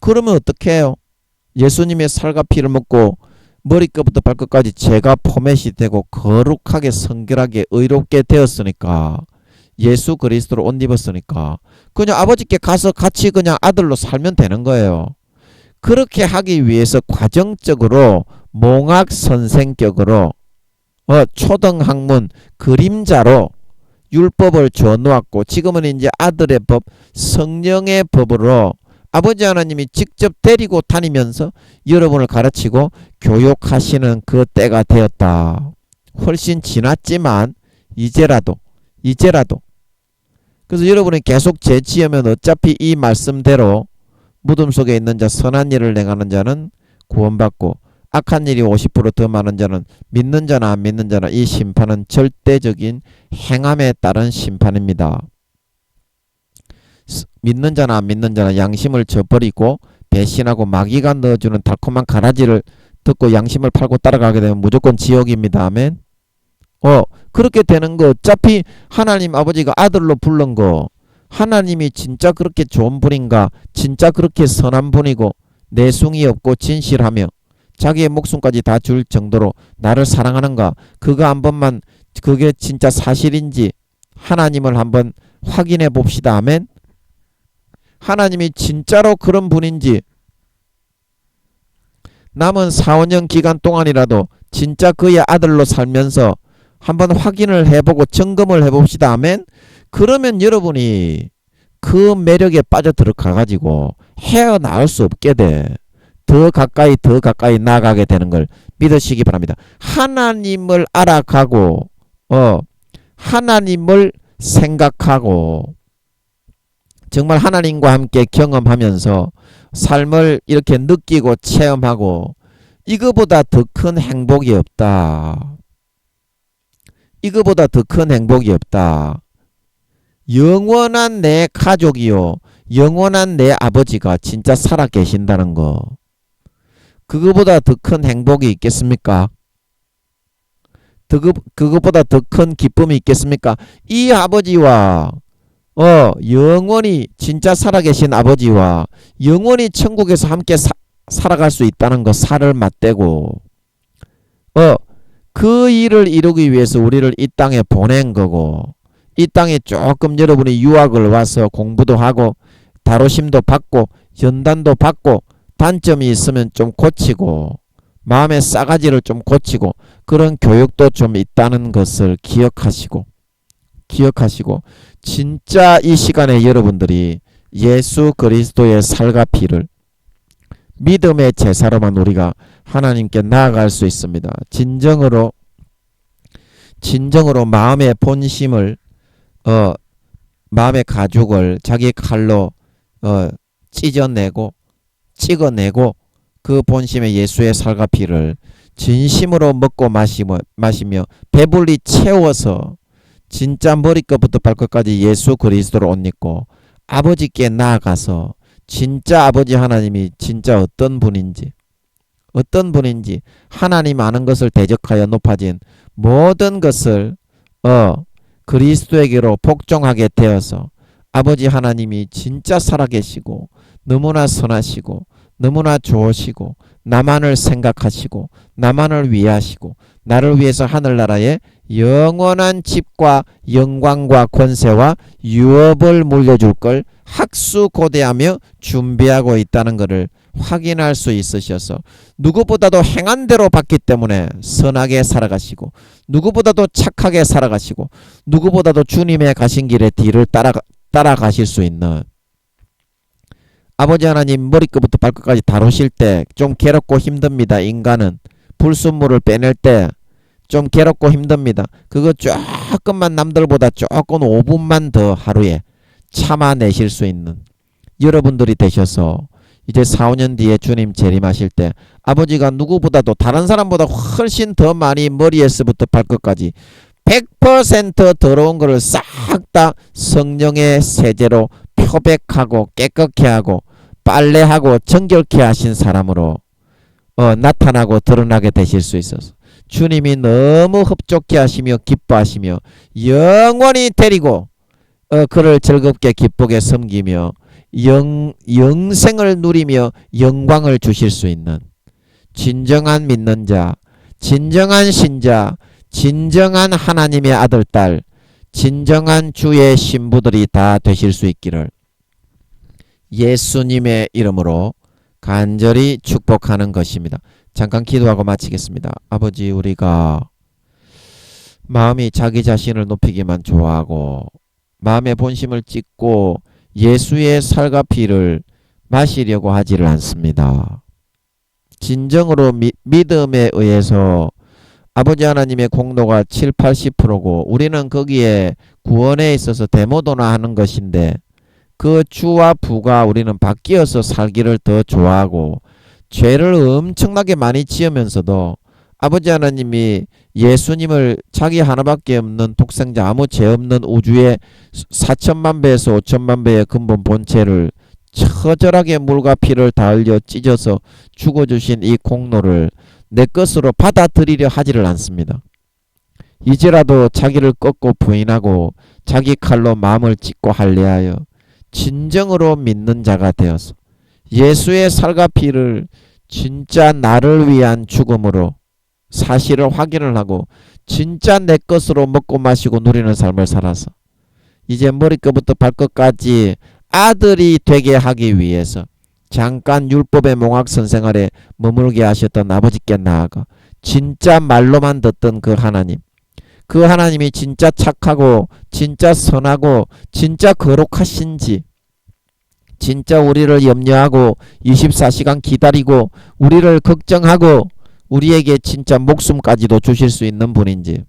그러면 어떻게 해요? 예수님의 살과 피를 먹고 머리끝부터 발끝까지 죄가 포맷이 되고 거룩하게 성결하게 의롭게 되었으니까, 예수 그리스도로 옷 입었으니까 그냥 아버지께 가서 같이 그냥 아들로 살면 되는 거예요. 그렇게 하기 위해서 과정적으로 몽학 선생격으로 초등학문 그림자로 율법을 줘 놓았고, 지금은 이제 아들의 법 성령의 법으로 아버지 하나님이 직접 데리고 다니면서 여러분을 가르치고 교육하시는 그 때가 되었다. 훨씬 지났지만 이제라도 그래서 여러분이 계속 죄 지으면 어차피 이 말씀대로 무덤 속에 있는 자 선한 일을 행하는 자는 구원받고 악한 일이 50% 많은 자는 믿는 자나 안 믿는 자나 이 심판은 절대적인 행함에 따른 심판입니다. 믿는 자나 안 믿는 자나 양심을 저버리고 배신하고 마귀가 넣어주는 달콤한 가라지를 듣고 양심을 팔고 따라가게 되면 무조건 지옥입니다. 아멘. 그렇게 되는 거 어차피 하나님 아버지가 아들로 부른 거 하나님이 진짜 그렇게 좋은 분인가? 진짜 그렇게 선한 분이고 내숭이 없고 진실하며 자기의 목숨까지 다 줄 정도로 나를 사랑하는가? 그거 한 번만 그게 진짜 사실인지 하나님을 한번 확인해 봅시다. 아멘. 하나님이 진짜로 그런 분인지 남은 4, 5년 기간 동안이라도 진짜 그의 아들로 살면서 한번 확인을 해보고 점검을 해봅시다. 아멘. 그러면 여러분이 그 매력에 빠져 들어가가지고 헤어나올 수 없게 돼. 더 가까이 나아가게 되는 걸 믿으시기 바랍니다. 하나님을 알아가고 하나님을 생각하고 정말 하나님과 함께 경험하면서 삶을 이렇게 느끼고 체험하고 이거보다 더 큰 행복이 없다. 이거보다 더 큰 행복이 없다. 영원한 내 가족이요, 영원한 내 아버지가 진짜 살아 계신다는 거. 그거보다 더 큰 행복이 있겠습니까? 그거보다 더 큰 기쁨이 있겠습니까? 이 아버지와 영원히 진짜 살아계신 아버지와 영원히 천국에서 함께 살아갈 수 있다는 거, 살을 맞대고 그 일을 이루기 위해서 우리를 이 땅에 보낸 거고, 이 땅에 조금 여러분이 유학을 와서 공부도 하고 다루심도 받고 연단도 받고 단점이 있으면 좀 고치고 마음의 싸가지를 좀 고치고 그런 교육도 좀 있다는 것을 기억하시고 진짜 이 시간에 여러분들이 예수 그리스도의 살과 피를 믿음의 제사로만 우리가 하나님께 나아갈 수 있습니다. 진정으로 마음의 본심을 마음의 가죽을 자기 칼로 찢어내고 찍어내고 그 본심의 예수의 살과 피를 진심으로 먹고 마시며 배불리 채워서 진짜 머리끝부터 발끝까지 예수 그리스도를 옷 입고 아버지께 나아가서 진짜 아버지 하나님이 진짜 어떤 분인지 하나님 아는 것을 대적하여 높아진 모든 것을 그리스도에게로 복종하게 되어서 아버지 하나님이 진짜 살아계시고 너무나 선하시고 너무나 좋으시고 나만을 생각하시고 나만을 위하시고 나를 위해서 하늘나라에 영원한 집과 영광과 권세와 유업을 물려줄 걸 학수고대하며 준비하고 있다는 것을 확인할 수 있으셔서 누구보다도 행한 대로 받기 때문에 선하게 살아가시고 누구보다도 착하게 살아가시고 누구보다도 주님의 가신 길의 뒤를 따라가실 수 있는 아버지 하나님 머리끝부터 발끝까지 다루실 때 좀 괴롭고 힘듭니다. 인간은 불순물을 빼낼 때 좀 괴롭고 힘듭니다. 그거 조금만 남들보다 조금 5분만 더 하루에 참아내실 수 있는 여러분들이 되셔서 이제 4, 5년 뒤에 주님 재림하실 때 아버지가 누구보다도 다른 사람보다 훨씬 더 많이 머리에서부터 발끝까지 100% 더러운 것을 싹 다 성령의 세제로 표백하고 깨끗게 하고 빨래하고 정결케 하신 사람으로 나타나고 드러나게 되실 수 있어서 주님이 너무 흡족해 하시며 기뻐하시며 영원히 데리고 그를 즐겁게 기쁘게 섬기며 영생을 누리며 영광을 주실 수 있는 진정한 믿는 자, 진정한 신자, 진정한 하나님의 아들, 딸, 진정한 주의 신부들이 다 되실 수 있기를 예수님의 이름으로 간절히 축복하는 것입니다. 잠깐 기도하고 마치겠습니다. 아버지, 우리가 마음이 자기 자신을 높이기만 좋아하고 마음의 본심을 찢고 예수의 살과 피를 마시려고 하지를 않습니다. 진정으로 믿음에 의해서 아버지 하나님의 공로가 7, 80%고 우리는 거기에 구원에 있어서 데모도나 하는 것인데 그 주와 부가 우리는 바뀌어서 살기를 더 좋아하고 죄를 엄청나게 많이 지으면서도 아버지 하나님이 예수님을 자기 하나밖에 없는 독생자 아무 죄 없는 우주의 4천만 배에서 5천만 배의 근본 본체를 처절하게 물과 피를 다 흘려 찢어서 죽어주신 이 공로를 내 것으로 받아들이려 하지를 않습니다. 이제라도 자기를 꺾고 부인하고 자기 칼로 마음을 찢고 할례하여 진정으로 믿는 자가 되어서 예수의 살과 피를 진짜 나를 위한 죽음으로 사실을 확인을 하고 진짜 내 것으로 먹고 마시고 누리는 삶을 살아서 이제 머리끝부터 발끝까지 아들이 되게 하기 위해서 잠깐 율법의 몽학 선생 아래 머물게 하셨던 아버지께 나아가 진짜 말로만 듣던 그 하나님, 그 하나님이 진짜 착하고 진짜 선하고 진짜 거룩하신지, 진짜 우리를 염려하고 24시간 기다리고 우리를 걱정하고 우리에게 진짜 목숨까지도 주실 수 있는 분인지,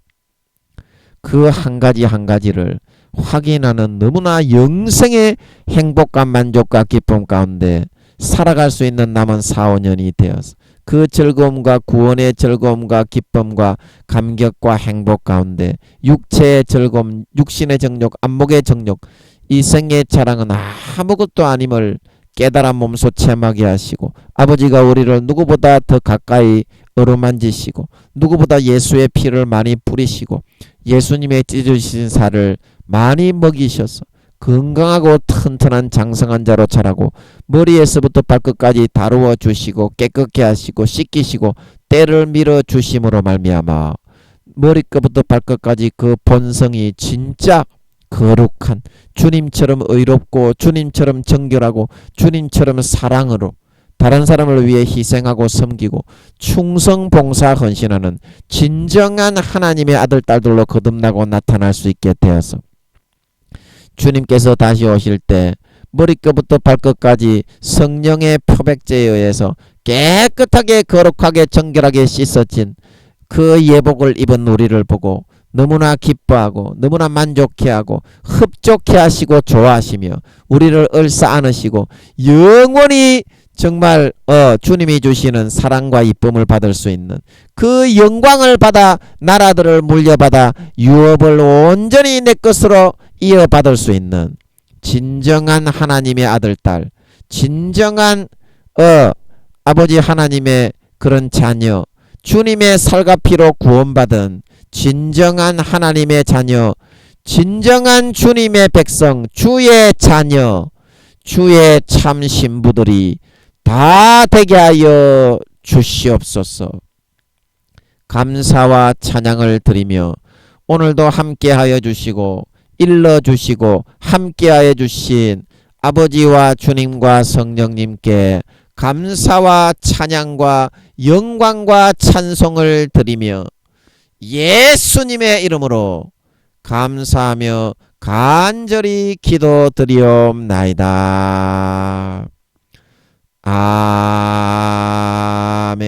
그 한 가지 한 가지를 확인하는 너무나 영생의 행복과 만족과 기쁨 가운데 살아갈 수 있는 남은 4, 5년이 되어서 그 즐거움과 구원의 즐거움과 기쁨과 감격과 행복 가운데 육체의 즐거움, 육신의 정욕, 안목의 정욕, 이 생의 자랑은 아무것도 아님을 깨달아 몸소 체험하게 하시고 아버지가 우리를 누구보다 더 가까이 어루만지시고 누구보다 예수의 피를 많이 뿌리시고 예수님의 찢으신 살을 많이 먹이셔서 건강하고 튼튼한 장성한 자로 자라고 머리에서부터 발끝까지 다루어 주시고 깨끗게 하시고 씻기시고 때를 밀어 주심으로 말미암아 머리끝부터 발끝까지 그 본성이 진짜 거룩한 주님처럼 의롭고 주님처럼 정결하고 주님처럼 사랑으로 다른 사람을 위해 희생하고 섬기고 충성 봉사 헌신하는 진정한 하나님의 아들 딸들로 거듭나고 나타날 수 있게 되어서 주님께서 다시 오실 때 머리끝부터 발끝까지 성령의 표백제에 의해서 깨끗하게 거룩하게 정결하게 씻어진 그 예복을 입은 우리를 보고 너무나 기뻐하고 너무나 만족해하고 흡족해 하시고 좋아하시며 우리를 얼싸 안으시고 영원히 정말 주님이 주시는 사랑과 이쁨을 받을 수 있는 그 영광을 받아 나라들을 물려받아 유업을 온전히 내 것으로 이어받을 수 있는 진정한 하나님의 아들 딸, 진정한 아버지 하나님의 그런 자녀, 주님의 살과 피로 구원받은 진정한 하나님의 자녀, 진정한 주님의 백성, 주의 자녀, 주의 참 신부들이 다 되게 하여 주시옵소서. 감사와 찬양을 드리며 오늘도 함께하여 주시고 일러주시고 함께하여 주신 아버지와 주님과 성령님께 감사와 찬양과 영광과 찬송을 드리며 예수님의 이름으로 감사하며 간절히 기도드리옵나이다. 아멘.